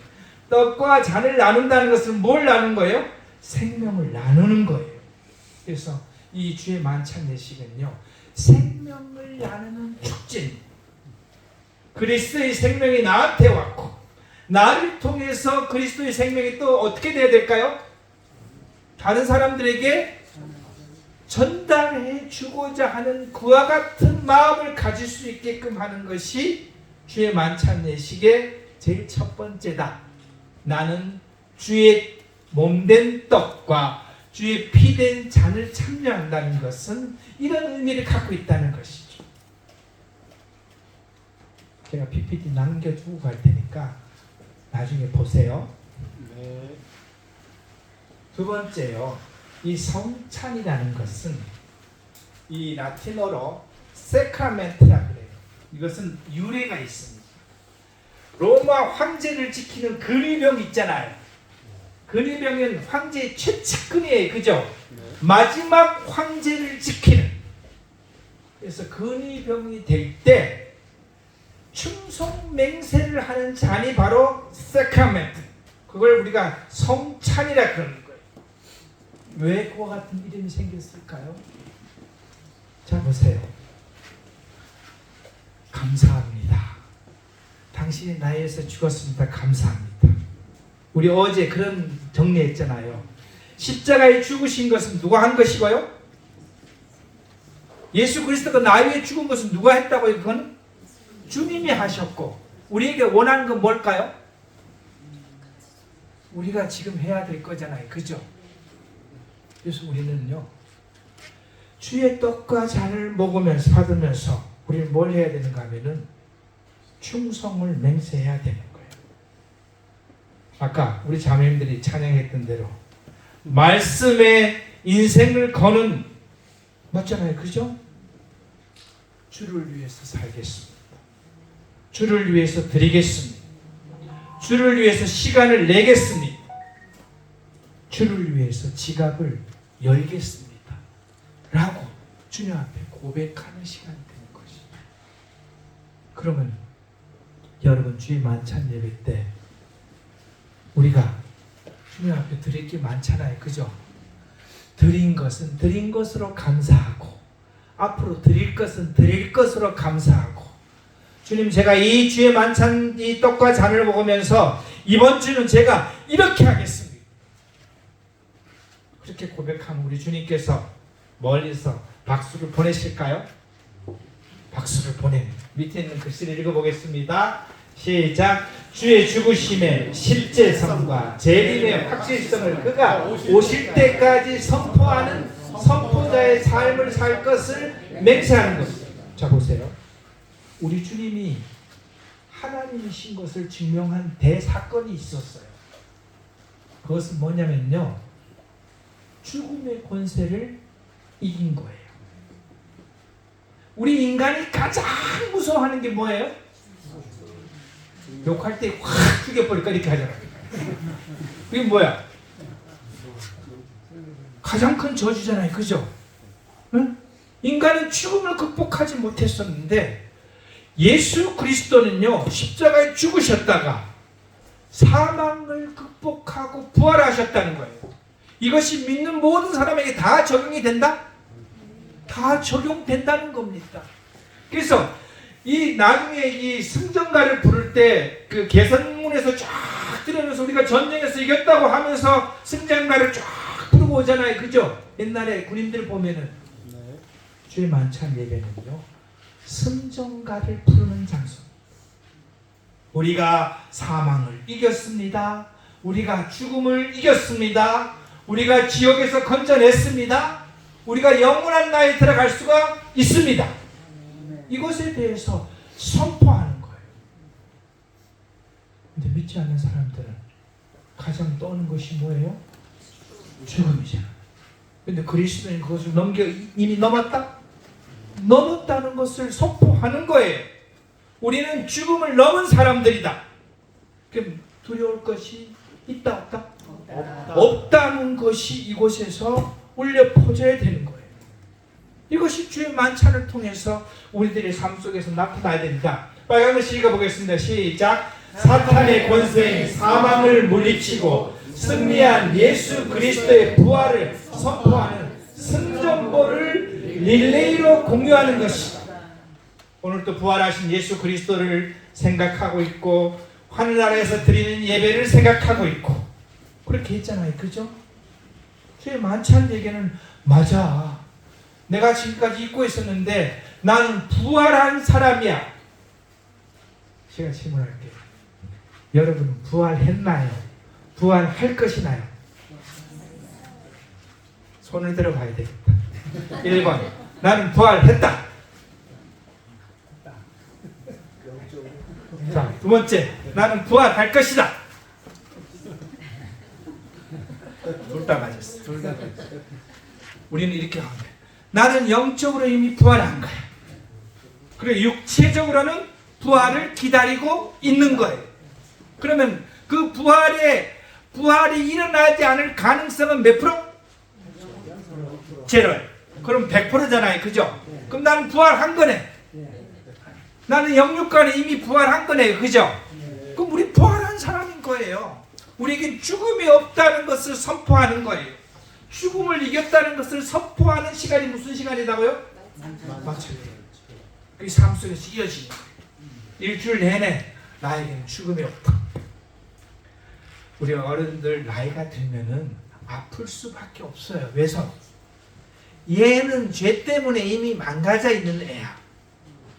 떡과 잔을 나눈다는 것은 뭘 나누는 거예요? 생명을 나누는 거예요. 그래서 이 주의 만찬 예식은요, 생명을 나누는 축제입니다. 그리스도의 생명이 나한테 왔고 나를 통해서 그리스도의 생명이 또 어떻게 돼야 될까요? 다른 사람들에게 전달해 주고자 하는 그와 같은 마음을 가질 수 있게끔 하는 것이 주의 만찬 예식의 제일 첫 번째다. 나는 주의 몸된 떡과 주의 피된 잔을 참여한다는 것은 이런 의미를 갖고 있다는 것이죠. 제가 PPT 남겨주고 갈 테니까 나중에 보세요. 네. 두 번째요, 이 성찬이라는 것은 이 라틴어로 세크라멘트라 그래요. 이것은 유래가 있습니다. 로마 황제를 지키는 근위병 있잖아요. 근위병은 황제의 최측근이에요. 그죠? 네. 마지막 황제를 지키는, 그래서 근위병이 될 때 충성 맹세를 하는 잔이 바로 세크라멘트, 그걸 우리가 성찬이라 그러는 거예요. 왜 그와 같은 이름이 생겼을까요? 자 보세요. 감사합니다. 당신이 나에 위해서 죽었습니다. 감사합니다. 우리 어제 그런 정리했잖아요. 십자가에 죽으신 것은 누가 한 것이고요? 예수 그리스도가 나 위해 죽은 것은 누가 했다고요? 그건 주님이 하셨고, 우리에게 원하는 건 뭘까요? 우리가 지금 해야 될 거잖아요. 그죠? 그래서 우리는요, 주의 떡과 잔을 먹으면서 받으면서 우리는 뭘 해야 되는가 하면은 충성을 맹세해야 되는 거예요. 아까 우리 자매님들이 찬양했던 대로 말씀에 인생을 거는, 맞잖아요. 그죠? 주를 위해서 살겠습니다. 주를 위해서 드리겠습니다. 주를 위해서 시간을 내겠습니다. 주를 위해서 지갑을 열겠습니다. 라고 주님 앞에 고백하는 시간이 되는 것입니다. 그러면 여러분, 주의 만찬 예배 때 우리가 주님 앞에 드릴 게 많잖아요. 그죠? 드린 것은 드린 것으로 감사하고, 앞으로 드릴 것은 드릴 것으로 감사하고, 주님, 제가 이 주의 만찬, 이 떡과 잔을 먹으면서 이번 주는 제가 이렇게 하겠습니다. 그렇게 고백하면 우리 주님께서 멀리서 박수를 보내실까요? 박수를 보냅니다. 밑에 있는 글씨를 읽어보겠습니다. 시작. 주의 죽으심의 실제성과 재림의 확실성을 그가 오실 때까지 선포하는 선포자의 삶을 살 것을 맹세하는 것입니다. 자 보세요. 우리 주님이 하나님이신 것을 증명한 대사건이 있었어요. 그것은 뭐냐면요, 죽음의 권세를 이긴 거예요. 우리 인간이 가장 무서워하는 게 뭐예요? 욕할 때 확 죽여버릴까 이렇게 하잖아요. 그게 뭐야? 가장 큰 저주잖아요. 그죠? 응? 인간은 죽음을 극복하지 못했었는데 예수 그리스도는요, 십자가에 죽으셨다가 사망을 극복하고 부활하셨다는 거예요. 이것이 믿는 모든 사람에게 다 적용이 된다? 다 적용된다는 겁니다. 그래서 이 나중에 이 승전가를 부를 때 그 개선문에서 쫙 들으면서 우리가 전쟁에서 이겼다고 하면서 승전가를 쫙 부르고 오잖아요. 그죠? 옛날에 군인들 보면은 주의 만찬 예배는요, 승전가를 부르는 장소. 우리가 사망을 이겼습니다. 우리가 죽음을 이겼습니다. 우리가 지옥에서 건져냈습니다. 우리가 영원한 나라에 들어갈 수가 있습니다. 이것에 대해서 선포하는 거예요. 근데 믿지 않는 사람들은 가장 떠오르는 것이 뭐예요? 죽음이잖아. 근데 그리스도인 그것을 이미 넘었다? 넘었다는 것을 선포하는 거예요. 우리는 죽음을 넘은 사람들이다. 그럼 두려울 것이 있다 없다? 없다는 것이 이곳에서 울려 퍼져야 되는 거예요. 이것이 주의 만찬을 통해서 우리들의 삶 속에서 나타나야 됩니다. 빨간 글씨 읽어보겠습니다. 시작. 사탄의 권세인 사망을 물리치고 승리한 예수 그리스도의 부활을 선포하는 승전보를 릴레이로 공유하는 것이다. 오늘 또 부활하신 예수 그리스도를 생각하고 있고, 하늘나라에서 드리는 예배를 생각하고 있고, 그렇게 했잖아요. 그죠? 주의 만찬 얘기는 맞아. 내가 지금까지 잊고 있었는데 나는 부활한 사람이야. 제가 질문할게요. 여러분은 부활했나요? 부활할 것이나요? 손을 들어봐야 되겠다. 1번, 나는 부활했다. 자, 두 번째, 나는 부활할 것이다. 둘 다 맞았어. 우리는 이렇게 하는 거야. 나는 영적으로 이미 부활한 거야. 그리고 육체적으로는 부활을 기다리고 있는 거예요. 그러면 그 부활이 일어나지 않을 가능성은 몇 프로? 죄를. 그럼 100%잖아요. 그죠? 그럼 나는 부활한 거네. 나는 영육간에 이미 부활한 거네. 그죠? 그럼 우리 부활한 사람인 거예요. 우리에겐 죽음이 없다는 것을 선포하는 거예요. 죽음을 이겼다는 것을 선포하는 시간이 무슨 시간이라고요? 마찬가지. 그 삶 속에서 이어지는 거예요. 일주일 내내 나에게는 죽음이 없다. 우리 어른들 나이가 들면은 아플 수밖에 없어요. 왜서? 얘는 죄 때문에 이미 망가져 있는 애야.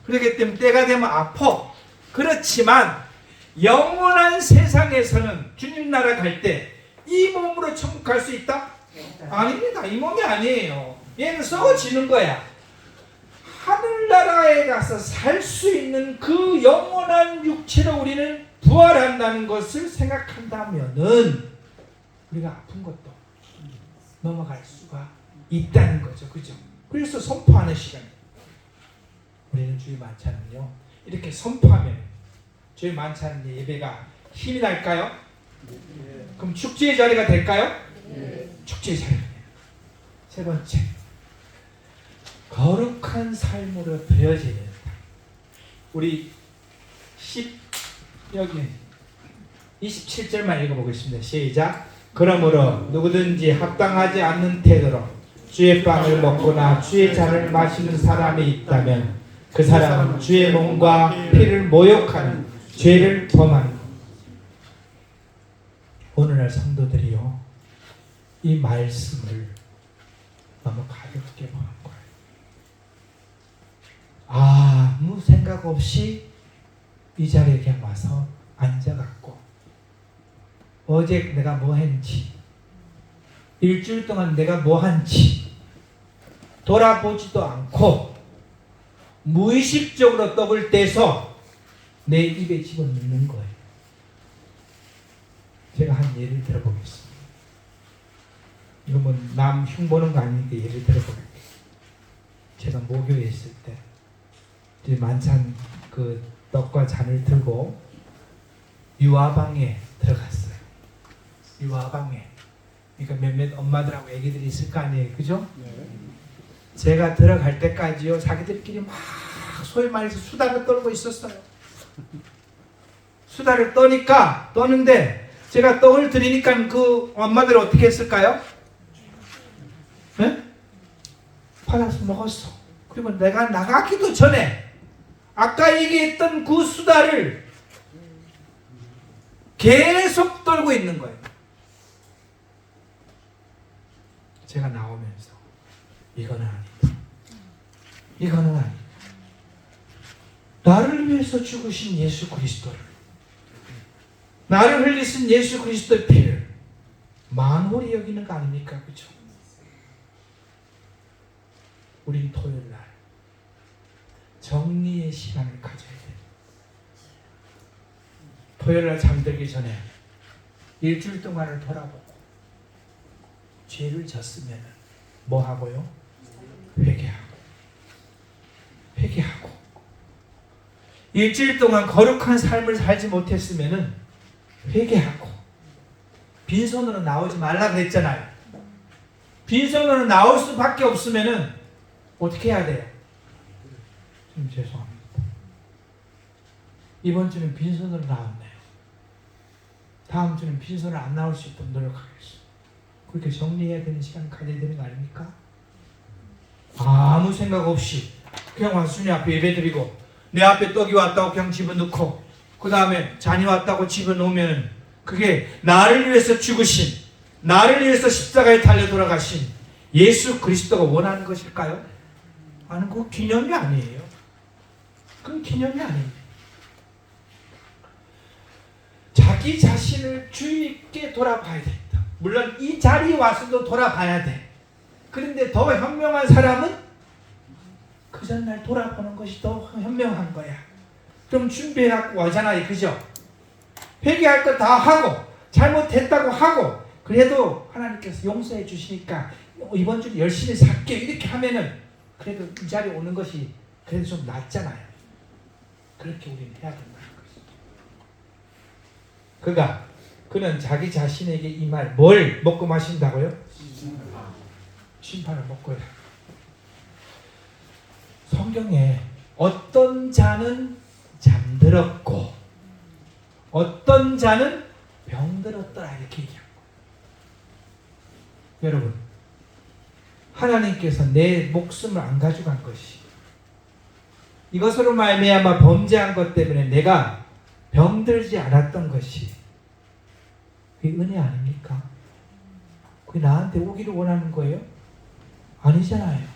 그렇기 때문에 때가 되면 아파. 그렇지만 영원한 세상에서는 주님 나라 갈 때 이 몸으로 천국 갈 수 있다? 아닙니다. 이 몸이 아니에요. 얘는 썩어지는 거야. 하늘나라에 가서 살 수 있는 그 영원한 육체로 우리는 부활한다는 것을 생각한다면은 우리가 아픈 것도 넘어갈 수가 있다는 거죠. 그죠? 그래서 선포하는 시간이에요. 우리는 주의 만찬은요, 이렇게 선포하면 주의 만찬 예배가 힘이 날까요? 그럼 축제의 자리가 될까요? 축제의 자리가 돼요. 세 번째, 거룩한 삶으로 되어져야 된다. 우리 여기 27절만 읽어보겠습니다. 시작. 그러므로 누구든지 합당하지 않는 태도로 주의 빵을 먹거나 주의 잔을 마시는 사람이 있다면 그 사람은 주의 몸과 피를 모욕하는 죄를 범하는 것. 오늘날 성도들이요, 이 말씀을 너무 가볍게 보는 거예요. 아무 생각 없이 이 자리에 그냥 와서 앉아갖고 어제 내가 뭐 했는지, 일주일 동안 내가 뭐 한지 돌아보지도 않고 무의식적으로 떡을 떼서 내 입에 집어넣는 거예요. 제가 한 예를 들어보겠습니다. 이거 뭐 남 흉보는 거 아니니까 예를 들어볼게요. 제가 모교에 있을 때 이제 만찬 그 떡과 잔을 들고 유아방에 들어갔어요. 유아방에. 그러니까 몇몇 엄마들하고 애기들이 있을 거 아니에요. 그죠? 제가 들어갈 때까지요, 자기들끼리 막 소위 말해서 수다를 떨고 있었어요. 수다를 떠는데 제가 떡을 드리니까 그 엄마들이 어떻게 했을까요? 네? 받아서 먹었어. 그리고 내가 나가기도 전에 아까 얘기했던 그 수다를 계속 떨고 있는 거예요. 제가 나오면서 이거는 아니다. 이거는 아니다. 나를 위해서 죽으신 예수 그리스도를, 나를 흘리신 예수 그리스도의 피를 만홀히 여기는 거 아닙니까? 그렇죠? 우린 토요일 날 정리의 시간을 가져야 돼요. 토요일 날 잠들기 전에 일주일 동안을 돌아보고 죄를 졌으면 뭐 하고요? 회개하고 일주일 동안 거룩한 삶을 살지 못했으면 회개하고, 빈손으로 나오지 말라 그랬잖아요. 빈손으로 나올 수밖에 없으면 어떻게 해야 돼요? 좀 죄송합니다. 이번 주는 빈손으로 나왔네요. 다음 주는 빈손으로 안 나올 수 있도록 노력하겠습니다. 그렇게 정리해야 되는 시간 가져야 되는 거 아닙니까? 아무 생각 없이 그냥 와서 주님 앞에 예배드리고 내 앞에 떡이 왔다고 그냥 집어넣고 그 다음에 잔이 왔다고 집어넣으면 그게 나를 위해서 죽으신, 나를 위해서 십자가에 달려 돌아가신 예수 그리스도가 원하는 것일까요? 아니, 그 기념이 아니에요. 그건 기념이 아닙니다. 자기 자신을 주의 있게 돌아봐야 된다. 물론 이 자리에 와서도 돌아봐야 돼. 그런데 더 현명한 사람은 그 전날 돌아보는 것이 더 현명한 거야. 그럼 준비해갖고 와잖아요. 그죠? 회개할 거 다 하고 잘못했다고 하고 그래도 하나님께서 용서해 주시니까 이번 주에 열심히 살게 이렇게 하면은 그래도 이 자리에 오는 것이 그래도 좀 낫잖아요. 그렇게 우리는 해야 된다는 것이죠. 그는 자기 자신에게 이 말, 뭘 먹고 마신다고요? 심판을 먹고요. 성경에 어떤 자는 잠들었고 어떤 자는 병들었더라 이렇게 얘기합니다. 여러분, 하나님께서 내 목숨을 안 가져간 것이 이것으로 말미암아 범죄한 것 때문에 내가 병들지 않았던 것이 그게 은혜 아닙니까? 그게 나한테 오기를 원하는 거예요? 아니잖아요.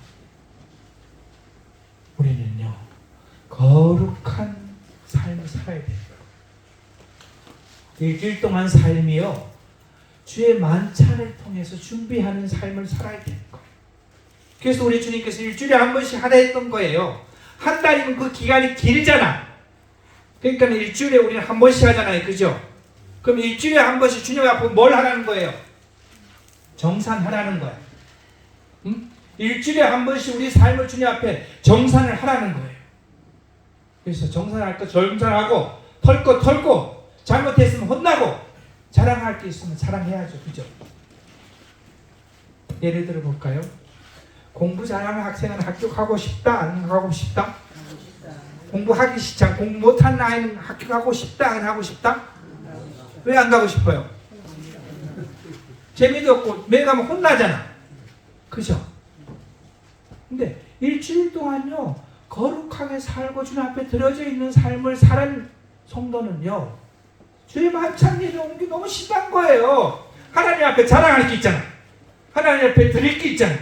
우리는요 거룩한 삶을 살아야 됩니다. 일주일 동안 삶이요 주의 만찬을 통해서 준비하는 삶을 살아야 되는 거예요. 그래서 우리 주님께서 일주일에 한 번씩 하라 했던 거예요. 한 달이면 그 기간이 길잖아. 그러니까 일주일에 우리는 한 번씩 하잖아요. 그죠? 그럼 일주일에 한 번씩 주님 앞에 뭘 하라는 거예요? 정산하라는 거야. 응? 일주일에 한 번씩 우리 삶을 주님 앞에 정산을 하라는 거예요. 그래서 정산할 거 정산하고 털 거 털고 잘못했으면 혼나고 자랑할 게 있으면 자랑해야죠. 그죠? 예를 들어 볼까요? 공부 잘하는 학생은 학교 가고 싶다? 안 가고 싶다? 공부하기 싫다. 공부 못하는 아이는 학교 가고 싶다? 안 가고 싶다? 왜 안 가고 싶어요? 재미도 없고 매일 가면 혼나잖아. 그죠? 근데 일주일 동안요 거룩하게 살고 주님 앞에 들어져 있는 삶을 살은 성도는요 주의 만찬일에 온 게 너무 심한 거예요. 하나님 앞에 자랑할 게 있잖아. 하나님 앞에 드릴 게 있잖아.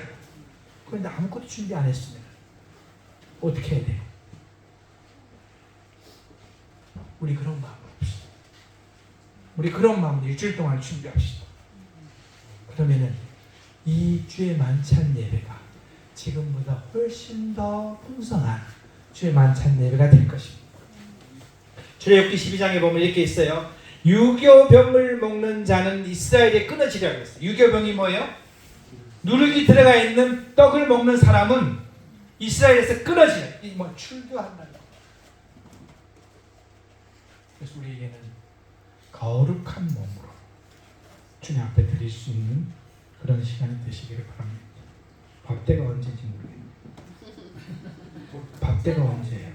그런데 아무것도 준비 안 했으면 어떻게 해야 돼요? 우리 그런 마음 없어. 우리 그런 마음으로 일주일 동안 준비합시다. 그러면은 이 주의 만찬 예배가 지금보다 훨씬 더 풍성한 주의 만찬 예배가 될 것입니다. 출애굽기 12장에 보면 이렇게 있어요. 유교병을 먹는 자는 이스라엘에 끊어지라고 했어요. 유교병이 뭐예요? 누룩이 들어가 있는 떡을 먹는 사람은 이스라엘에서 끊어지라. 뭐 출교한다. 그래서 우리에게는 거룩한 몸으로 주님 앞에 드릴 수 있는 그런 시간이 되시기를 바랍니다. 밥때가 언제인지 모르겠네요. 밥때가 언제예요?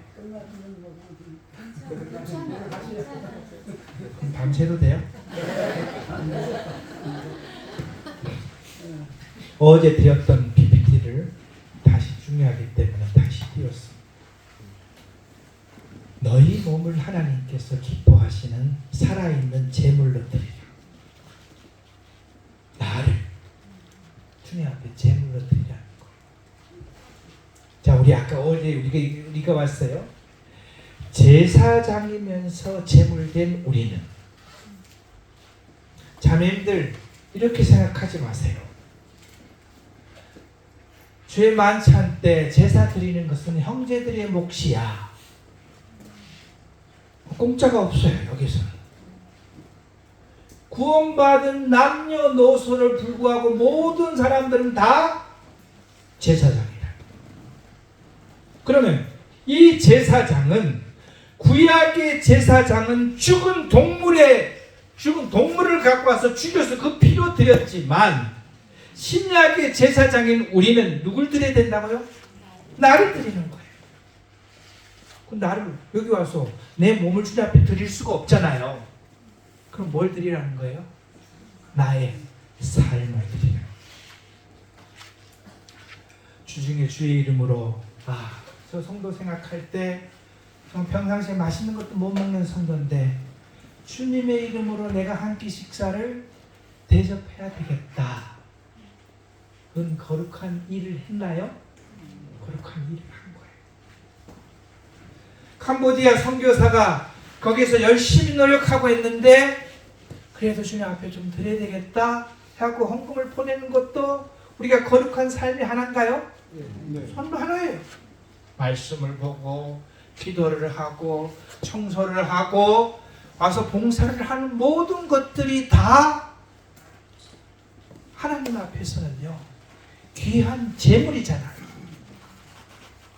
그럼 밤새도 돼요? 어제 드렸던 PPT를 다시 중요하기 때문에 다시 띄웠습니다. 너희 몸을 하나님께서 기뻐하시는 살아있는 제물로 드리라. 나를 주님 앞에 제물로 드리라는 거. 자, 우리 아까 어제 우리가 왔어요. 제사장이면서 제물된 우리는 자매님들 이렇게 생각하지 마세요. 주의 만찬 때 제사 드리는 것은 형제들의 몫이야. 공짜가 없어요. 여기서는 구원받은 남녀노소를 불구하고 모든 사람들은 다 제사장이다. 그러면 이 제사장은 구약의 제사장은 죽은 동물을 갖고 와서 죽여서 그 피로 드렸지만 신약의 제사장인 우리는 누굴 드려야 된다고요? 나를 드리는 거예요. 나를 여기 와서 내 몸을 주님 앞에 드릴 수가 없잖아요. 그럼 뭘 드리라는 거예요? 나의 삶을 드리라. 주중에 주의 이름으로 저 성도 생각할 때 평상시에 맛있는 것도 못 먹는 성도인데 주님의 이름으로 내가 한 끼 식사를 대접해야 되겠다. 그건 거룩한 일을 했나요? 거룩한 일을 한 거예요. 캄보디아 선교사가 거기서 열심히 노력하고 했는데 그래도 주님 앞에 좀 드려야 되겠다 하고 헌금을 보내는 것도 우리가 거룩한 삶의 하나인가요? 네. 손도 하나예요. 말씀을 보고 기도를 하고 청소를 하고 와서 봉사를 하는 모든 것들이 다 하나님 앞에서는요 귀한 재물이잖아요.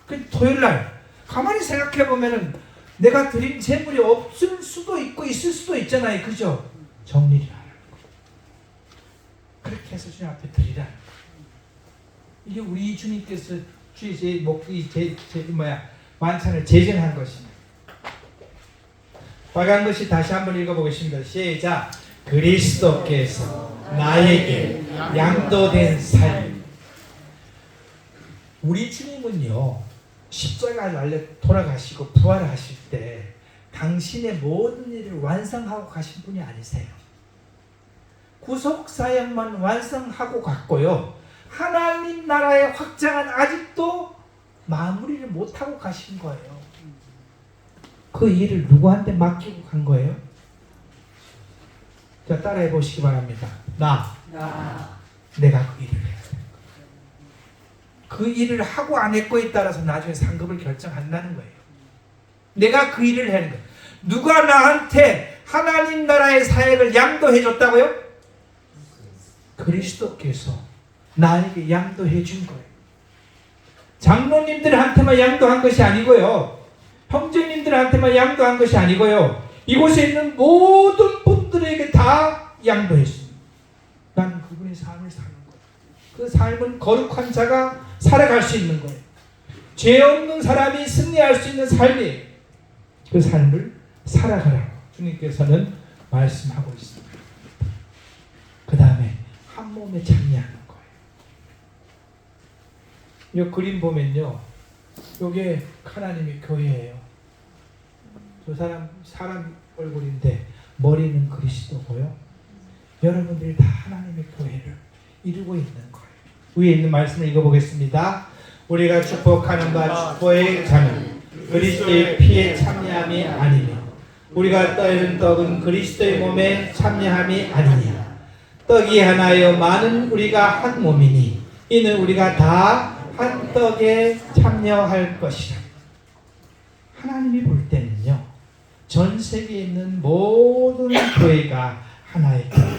그 토요일날 가만히 생각해 보면은 내가 드린 재물이 없을 수도 있고 있을 수도 있잖아요. 그죠? 정리를 하라는 거. 그렇게 해서 주님 앞에 드리라는 거. 이게 우리 주님께서 만찬을 제정한 것입니다. 빨간 것이 다시 한번 읽어보겠습니다. 시작. 그리스도께서 나에게 양도된 삶. 우리 주님은요, 십자가 날려 돌아가시고 부활하실 때 당신의 모든 일을 완성하고 가신 분이 아니세요. 구속 사역만 완성하고 갔고요, 하나님 나라의 확장은 아직도 마무리를 못하고 가신 거예요. 그 일을 누구한테 맡기고 간 거예요? 자, 따라해 보시기 바랍니다. 내가 그 일을 해야 돼. 그 일을 하고 안 했고에 따라서 나중에 상급을 결정한다는 거예요. 내가 그 일을 하는 거예요. 누가 나한테 하나님 나라의 사역을 양도해 줬다고요? 그리스도께서 나에게 양도해 준 거예요. 장로님들한테만 양도한 것이 아니고요, 형제님들한테만 양도한 것이 아니고요, 이곳에 있는 모든 분들에게 다 양도했습니다. 나는 그분의 삶을 사는 거예요. 그 삶은 거룩한 자가 살아갈 수 있는 거예요. 죄 없는 사람이 승리할 수 있는 삶이에요. 그 삶을 살아가라고 주님께서는 말씀하고 있습니다. 그 다음에 한 몸에 참여하는 거예요. 이 그림 보면요, 이게 하나님의 교회예요. 저 사람 얼굴인데 머리는 그리스도고요, 여러분들이 다 하나님의 교회를 이루고 있는 거예요. 위에 있는 말씀을 읽어보겠습니다. 우리가 축복하는 바 축복의 자는 그리스도의 피에 참여함이 아니며 우리가 떠는 떡은 그리스도의 몸에 참여함이 아니냐. 떡이 하나여 많은 우리가 한 몸이니 이는 우리가 다 한 떡에 참여할 것이라. 하나님이 볼 때는요, 전 세계에 있는 모든 교회가 하나의 교회.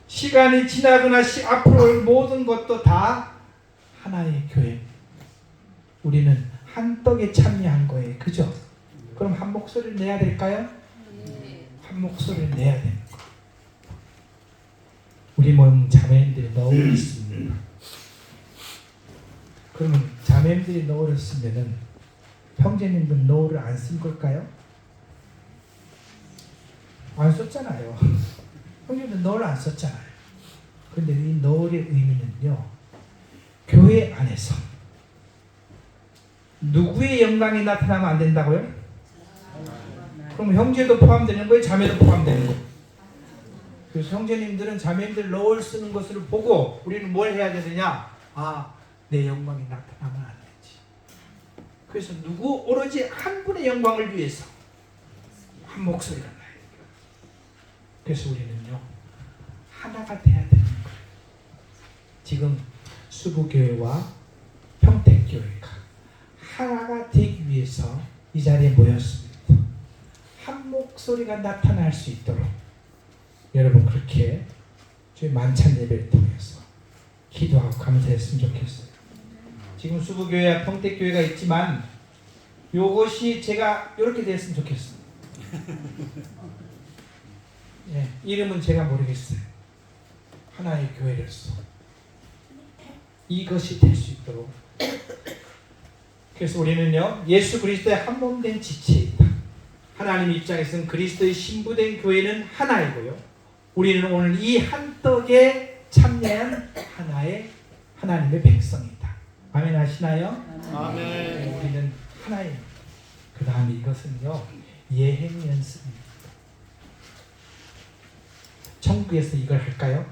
시간이 지나거나 앞으로 올 모든 것도 다 하나의 교회. 우리는 한 떡에 참여한 거예요. 그죠? 그럼 한 목소리를 내야 될까요? 한 목소리를 내야 되는 거예요. 우리 모임 자매님들이 너울 있습니다. 그러면 자매님들이 너울을 쓰면은 형제님들 너울을 안 쓴 걸까요? 안 썼잖아요. 형제님들 너울 안 썼잖아요. 근데 이 너울의 의미는요, 교회 안에서 누구의 영광이 나타나면 안 된다고요? 그럼 형제도 포함되는 거예요? 자매도 포함되는 거예요? 그래서 형제님들은 자매님들 너울 쓰는 것을 보고 우리는 뭘 해야 되느냐? 내 영광이 나타나면 안 되지. 그래서 오로지 한 분의 영광을 위해서 한 목소리가 나요. 그래서 우리는요, 하나가 돼야 되는 거예요. 지금 수부교회와 평택교회가 하나가 되기 위해서 이 자리에 모였습니다. 한 목소리가 나타날 수 있도록 여러분 그렇게 저희 만찬 예배를 통해서 기도하고 감사했으면 좋겠어요. 지금 수부교회와 평택교회가 있지만 이것이 제가 이렇게 됐으면 좋겠어요. 예, 이름은 제가 모르겠어요. 하나의 교회로서 이것이 될 수 있도록. 그래서 우리는요, 예수 그리스도의 한 몸 된 지체이다. 하나님 입장에서는 그리스도의 신부된 교회는 하나이고요, 우리는 오늘 이 한 떡에 참여한 하나님의 백성이다. 아멘 하시나요? 아멘. 우리는 하나입니다. 그 다음에 이것은요, 예행 연습입니다. 천국에서 이걸 할까요?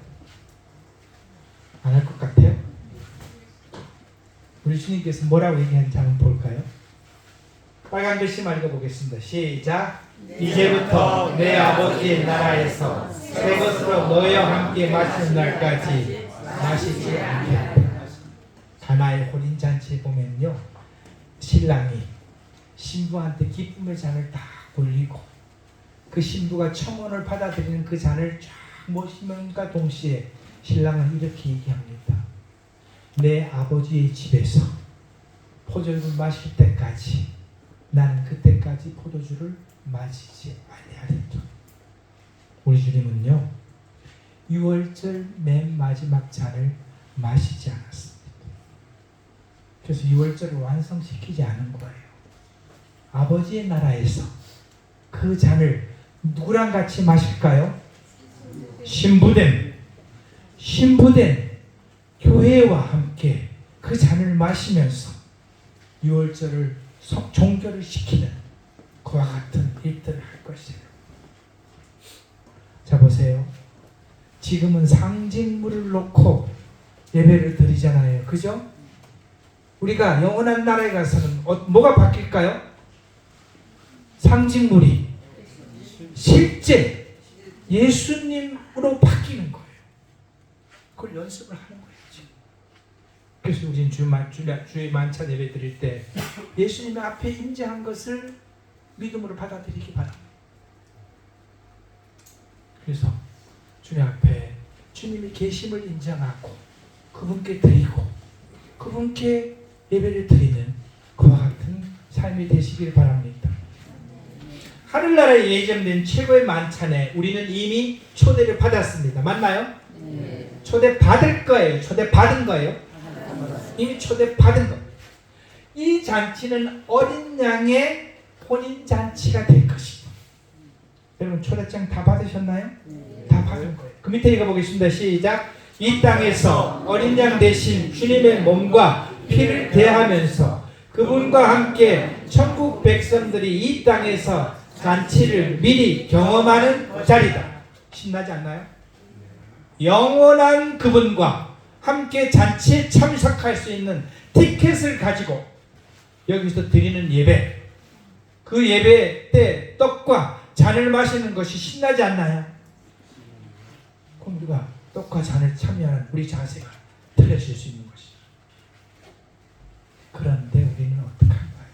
안 할 것 같아요? 우리 주님께서 뭐라고 얘기하는지 한번 볼까요? 빨간 글씨만 읽어보겠습니다. 시작. 이제부터 내 아버지의 나라에서 새 것으로 너희와 함께 마시는 날까지 마시지 않겠다. 가나의 혼인잔치에 보면요, 신랑이 신부한테 기쁨의 잔을 다 돌리고 그 신부가 청혼을 받아들이는 그 잔을 쫙 모시면과 동시에 신랑은 이렇게 얘기합니다. 내 아버지의 집에서 포도주를 마실 때까지 나는 그때까지 포도주를 마시지 아니하리라. 우리 주님은요, 6월절 맨 마지막 잔을 마시지 않았습니다. 그래서 유월절을 완성시키지 않은 거예요. 아버지의 나라에서 그 잔을 누구랑 같이 마실까요? 신부된 교회와 함께 그 잔을 마시면서 유월절을 종교를 시키는 그와 같은 일들을 할 것이에요. 자, 보세요. 지금은 상징물을 놓고 예배를 드리잖아요. 그죠? 우리가 영원한 나라에 가서는 뭐가 바뀔까요? 상징물이 실제 예수님으로 바뀌는 거예요. 그걸 연습을 하는 거예요. 지금. 그래서 우리는 주의 만찬 예배 드릴 때 예수님의 앞에 임재한 것을 믿음으로 받아들이기 바랍니다. 그래서 주님 앞에 주님의 계심을 인정하고 그분께 드리고 그분께 예배를 드리는 그와 같은 삶이 되시길 바랍니다. 하늘나라에 예정된 최고의 만찬에 우리는 이미 초대를 받았습니다. 맞나요? 네. 초대 받을 거예요. 초대 받은 거예요. 이미 초대 받은 거. 이 잔치는 어린 양의 혼인 잔치가 될 것입니다. 여러분 초대장 다 받으셨나요? 다 받은 거예요. 그 밑에 읽어보겠습니다. 시작. 이 땅에서 어린 양 대신 주님의 몸과 피를 대하면서 그분과 함께 천국 백성들이 이 땅에서 잔치를 미리 경험하는 자리다. 신나지 않나요? 영원한 그분과 함께 잔치에 참석할 수 있는 티켓을 가지고 여기서 드리는 예배, 그 예배 때 떡과 잔을 마시는 것이 신나지 않나요? 그럼 우리가 떡과 잔을 참여하는 우리 자세가 틀려질 수 있는 것이죠. 그런데 우리는 어떻게 할까요?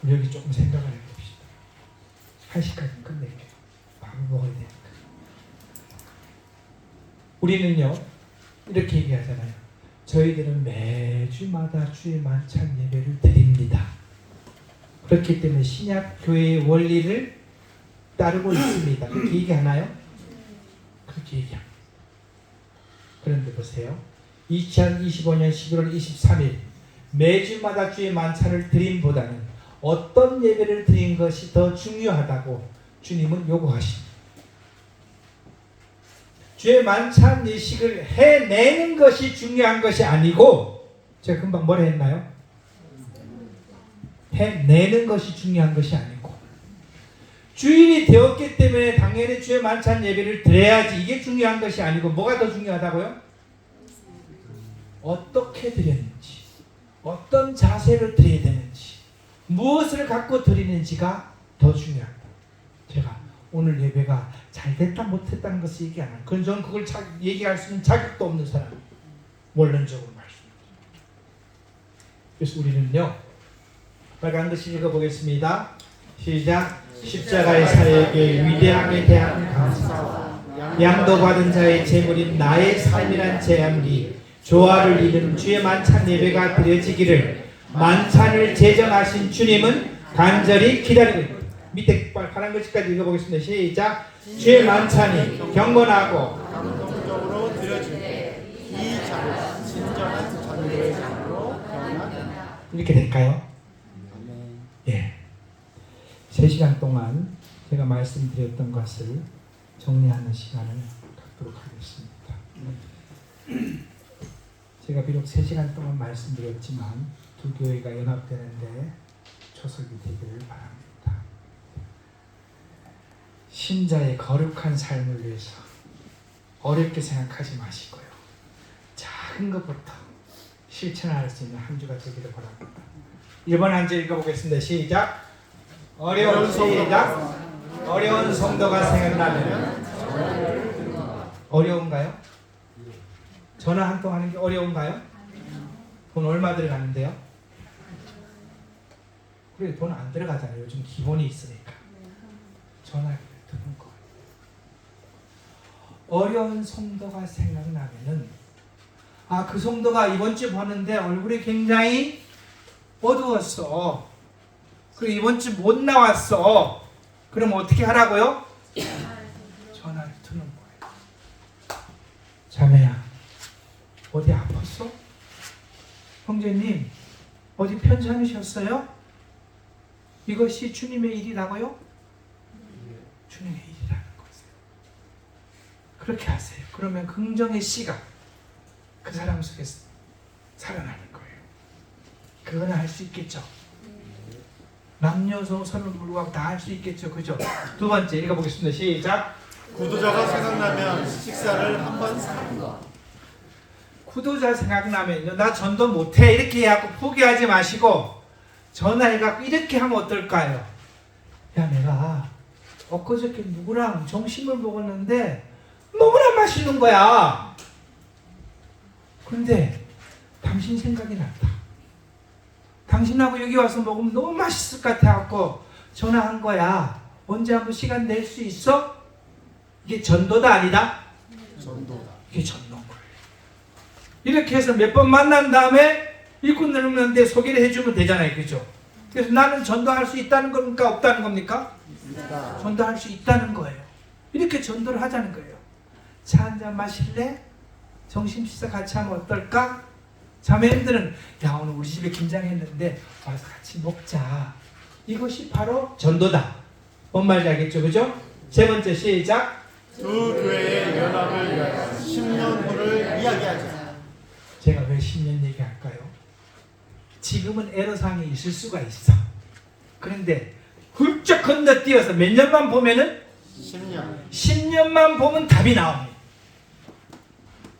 우리 여기 조금 생각을 해봅시다. 1시까지 끝낼게요. 밥을 먹어야 되니까. 우리는요 이렇게 얘기하잖아요. 저희들은 매주마다 주의 만찬 예배를 드립니다. 그렇기 때문에 신약 교회의 원리를 따르고 있습니다. 그렇게 얘기하나요? 그렇게 얘기합니다. 그런데 보세요. 2025년 11월 23일 매주마다 주의 만찬을 드림보다는 어떤 예배를 드린 것이 더 중요하다고 주님은 요구하십니다. 주의 만찬 예식을 해내는 것이 중요한 것이 아니고, 제가 금방 뭐라 했나요? 해내는 것이 중요한 것이 아니고, 주일이 되었기 때문에 당연히 주의 만찬 예배를 드려야지, 이게 중요한 것이 아니고 뭐가 더 중요하다고요? 어떻게 드렸는지, 어떤 자세를 드려야 되는지, 무엇을 갖고 드리는지가 더 중요합니다. 제가 오늘 예배가 잘 됐다 못했다는 것을 얘기 안 해요. 그건 저는 그걸 얘기할 수 있는 자격도 없는 사람, 원론적으로 말씀드립니다. 그래서 우리는요 빨간 글씨 읽어보겠습니다. 시작. 십자가의 사역의 위대함에 대한 감사와 양도받은 자의 제물인 나의 삶이란 제함이 조화를 이루는 주의 만찬 예배가 드려지기를 만찬을 제정하신 주님은 간절히 기다리고 있습니다. 밑에 파란 글씨까지 읽어보겠습니다. 시작. 주의 만찬이 경건하고 감동적으로 드려질 이 잔은 진정한 전도의 잔으로 변화된다. 이렇게 될까요? 예. 3시간 동안 제가 말씀드렸던 것을 정리하는 시간을 갖도록 하겠습니다. 제가 비록 3시간 동안 말씀드렸지만 두 교회가 연합되는데 초석이 되기를 바랍니다. 신자의 거룩한 삶을 위해서 어렵게 생각하지 마시고요. 작은 것부터 실천할 수 있는 한 주가 되기를 바랍니다. 1번 한 절 읽어보겠습니다. 시작. 어려운 성도가 생각나면 어려운가요? 전화 한 통 하는 게 어려운가요? 돈 얼마 들어가는데요? 그래, 돈 안 들어가잖아요. 요즘 기본이 있으니까. 전화를 드는 거예요. 어려운 성도가 생각나면은, 아, 그 성도가 이번 주 보는데 얼굴이 굉장히 어두웠어. 그리고 이번 주 못 나왔어. 그럼 어떻게 하라고요? 전화를 드는 거예요. 자매야, 어디 아팠어? 형제님 어디 편찮으셨어요? 이것이 주님의 일이라고요? 주님의 일이라는 거세요. 그렇게 하세요. 그러면 긍정의 씨가 그 사람 속에 살아나는 거예요. 그거는 할 수 있겠죠. 남녀노소는 불구하고 다 할 수 있겠죠. 그죠? 두 번째 읽어보겠습니다. 시작. 구도자가 생각나면 식사를 한번 사는 구도자 생각나면요. 나 전도 못해. 이렇게 해갖고 포기하지 마시고 전화해갖고 이렇게 하면 어떨까요? 야, 내가 엊그저께 누구랑 점심을 먹었는데 너무나 맛있는 거야. 근데 당신 생각이 났다. 당신하고 여기 와서 먹으면 너무 맛있을 것 같아갖고 전화한 거야. 언제 한번 시간 낼 수 있어? 이게 전도다 아니다? 전도다. 이게 전도인 거예요. 이렇게 해서 몇 번 만난 다음에 일꾼 늘는데 소개를 해주면 되잖아요. 그죠? 그래서 나는 전도할 수 있다는 겁니까? 없다는 겁니까? 있다. 전도할 수 있다는 거예요. 이렇게 전도를 하자는 거예요. 차 한잔 마실래? 점심 식사 같이 하면 어떨까? 자매님들은 야, 오늘 우리 집에 김장했는데 와서 같이 먹자. 이것이 바로 전도다. 뭔 말인지 알겠죠? 그죠? 세 번째 시작. 두 교회의 연합을 위하여 10년 후를 이야기하자. 제가 왜 10년 얘기할까요? 지금은 애로사항이 있을 수가 있어. 그런데 훌쩍 건너뛰어서 몇 년만 보면은 10년. 10년만 보면 답이 나옵니다.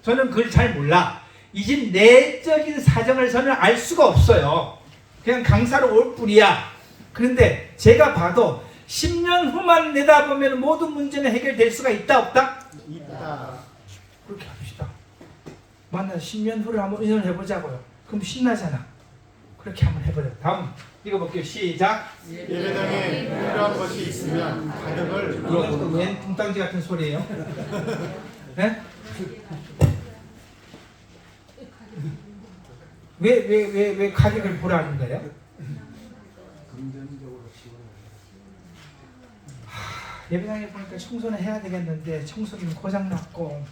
저는 그걸 잘 몰라. 이 집 내적인 사정을 저는 알 수가 없어요. 그냥 강사로 올 뿐이야. 그런데 제가 봐도 10년 후만 내다보면 모든 문제는 해결될 수가 있다 없다? 있다. 그렇게 합시다. 만나서 10년 후를 한번 의논해보자고요. 그럼 신나잖아. 그렇게 한번 해보자. 다음 읽어볼게요. 시작. 예배당에 필요한 것이 있으면 가격을 이건 또 물어보는 웬 뚱땅지 같은 소리예요? 네? 왜 가격을 보라는 거예요? 예배당에 보니까 청소는 해야 되겠는데 청소기는 고장났고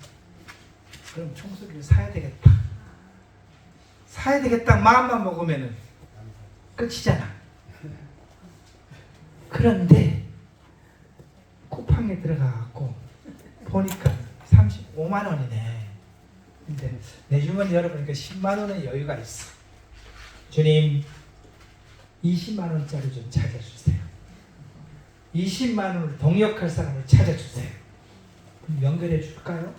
그럼 청소기를 사야 되겠다. 사야 되겠다 마음만 먹으면은 끝이잖아. 그런데 쿠팡에 들어가갖고 보니까 35만 원이네. 근데 내 주머니 열어보니까 10만 원의 여유가 있어. 주님 20만 원짜리 좀 찾아주세요. 20만 원을 동역할 사람을 찾아주세요. 그럼 연결해 줄까요?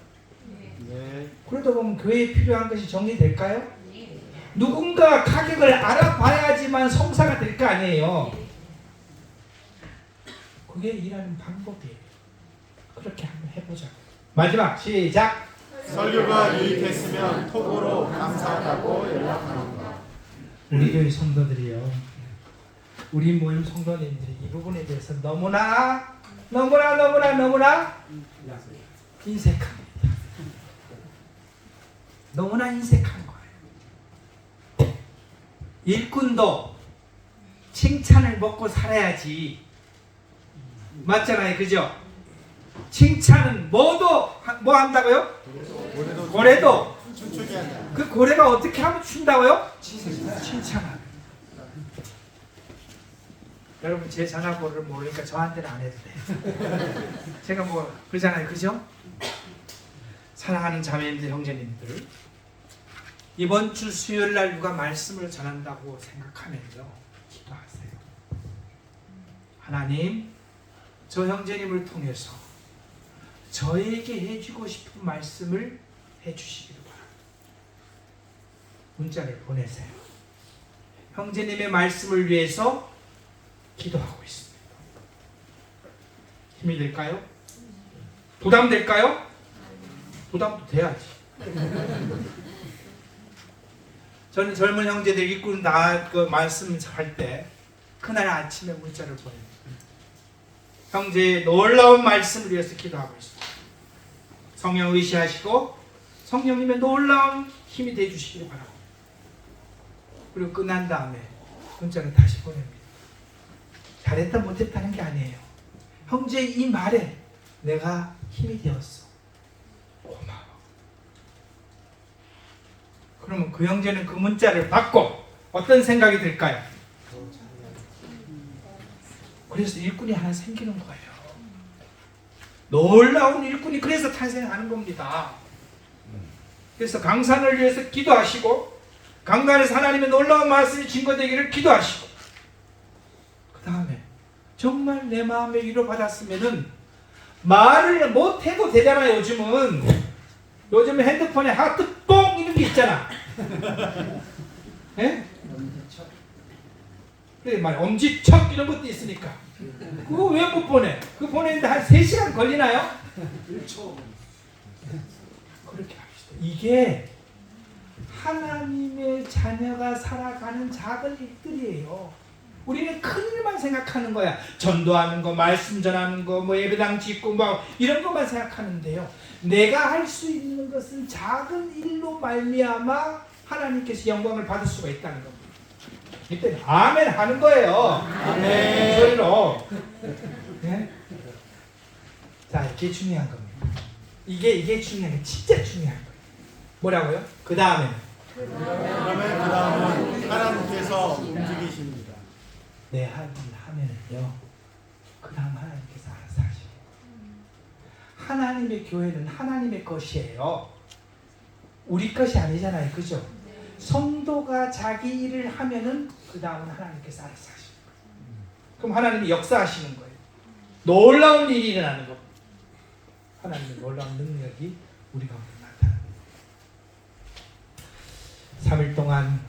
네. 그러다 보면 교회에 필요한 것이 정리될까요? 누군가 가격을 알아봐야지만 성사가 될 거 아니에요. 그게 일하는 방법이에요. 그렇게 한번 해보자. 마지막 시작. 설교가 유익했으면 톡으로 감사하다고 연락하는 것. 우리 교회 성도들이요. 우리 모임 성도님들이 이 부분에 대해서 너무나 인색합니다. 너무나 인색한 거예요. 일꾼도 칭찬을 먹고 살아야지. 맞잖아요. 그죠? 칭찬은 뭐도 뭐 한다고요? 고래도 춤추게 한다. 그 고래가 어떻게 하면 춘다고요? 칭찬하는. 여러분 제 전화번호를 모르니까 저한테는 안 해도 돼요. 제가 뭐 그러잖아요. 그죠? 사랑하는 자매님들 형제님들, 이번 주 수요일 날 누가 말씀을 전한다고 생각하면서 기도하세요. 하나님, 저 형제님을 통해서 저에게 해주고 싶은 말씀을 해주시기를 바랍니다. 문자를 보내세요. 형제님의 말씀을 위해서 기도하고 있습니다. 힘이 될까요? 부담될까요? 부담도 돼야지. 저는 젊은 형제들 일꾼 그 말씀할 때 그날 아침에 문자를 보냅니다. 형제의 놀라운 말씀을 위해서 기도하고 있습니다. 성령 의시하시고 성령님의 놀라운 힘이 되어주시기 바랍니다. 그리고 끝난 다음에 문자를 다시 보냅니다. 잘했다 못했다는 게 아니에요. 형제의 이 말에 내가 힘이 되었어. 고마워. 그러면 그 형제는 그 문자를 받고 어떤 생각이 들까요? 그래서 일꾼이 하나 생기는 거예요. 놀라운 일꾼이 그래서 탄생하는 겁니다. 그래서 강산을 위해서 기도하시고 강단에서 하나님의 놀라운 말씀이 증거되기를 기도하시고 그 다음에 정말 내 마음에 위로받았으면은 말을 못해도 되잖아요. 요즘은 핸드폰에 하트 뽕 이런 게 있잖아. 예? 그래 말이야. 엄지척 이런 것도 있으니까 그거 왜 못 보내? 그거 보내는데 한 3시간 걸리나요? 1초. 그렇게 합시다. 이게 하나님의 자녀가 살아가는 작은 일들이에요. 우리는 큰 일만 생각하는 거야. 전도하는 거, 말씀 전하는 거, 뭐 예배당 짓고 뭐 이런 것만 생각하는데요. 내가 할 수 있는 것은 작은 일로 말미암아 하나님께서 영광을 받을 수가 있다는 겁니다. 이때 아멘 하는 거예요. 아멘. 소리로. 네? 자, 이게 중요한 겁니다. 이게 중요한 게 진짜 중요한 거예요. 뭐라고요? 그 다음에 그다음은 하나님께서 움직이십니다. 내 할 일 하면은요. 그 다음 하나님께서 알아서 하시고. 하나님의 교회는 하나님의 것이에요. 우리 것이 아니잖아요. 그죠? 성도가 자기 일을 하면은 그 다음은 하나님께서 알아서 하시는 거예요. 그럼 하나님이 역사하시는 거예요. 놀라운 일이 일어나는 겁니다. 하나님의 놀라운 능력이 우리 가운데 나타납니다. 3일 동안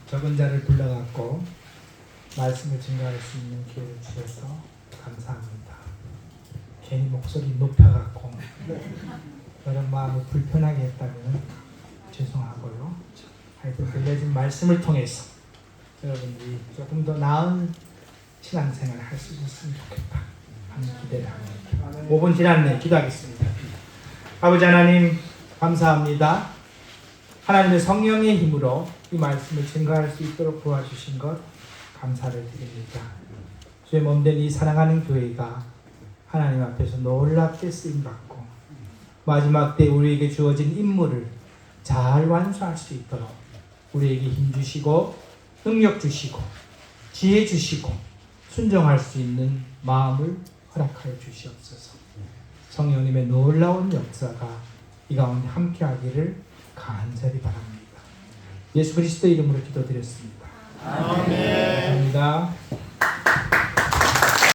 적은 자를 불러갖고 말씀을 증거할 수 있는 기회를 주셔서 감사합니다. 괜히 목소리 높여갖고 여러분 마음을 불편하게 했다면 죄송하고요. 하여튼 들려진 말씀을 통해서 여러분들이 조금 더 나은 신앙생활을 할 수 있었으면 좋겠다 하는 기대를 합니다. 5분 지났네. 기도하겠습니다. 아버지 하나님 감사합니다. 하나님의 성령의 힘으로 이 말씀을 증거할 수 있도록 도와주신 것 감사를 드립니다. 주의 몸된 이 사랑하는 교회가 하나님 앞에서 놀랍게 쓰임받고 마지막 때 우리에게 주어진 임무를 잘 완수할 수 있도록 우리에게 힘 주시고 능력 주시고 지혜 주시고 순종할 수 있는 마음을 허락하여 주시옵소서. 성령님의 놀라운 역사가 이 가운데 함께하기를 간절히 바랍니다. 예수 그리스도 이름으로 기도드렸습니다. 아멘. 감사합니다.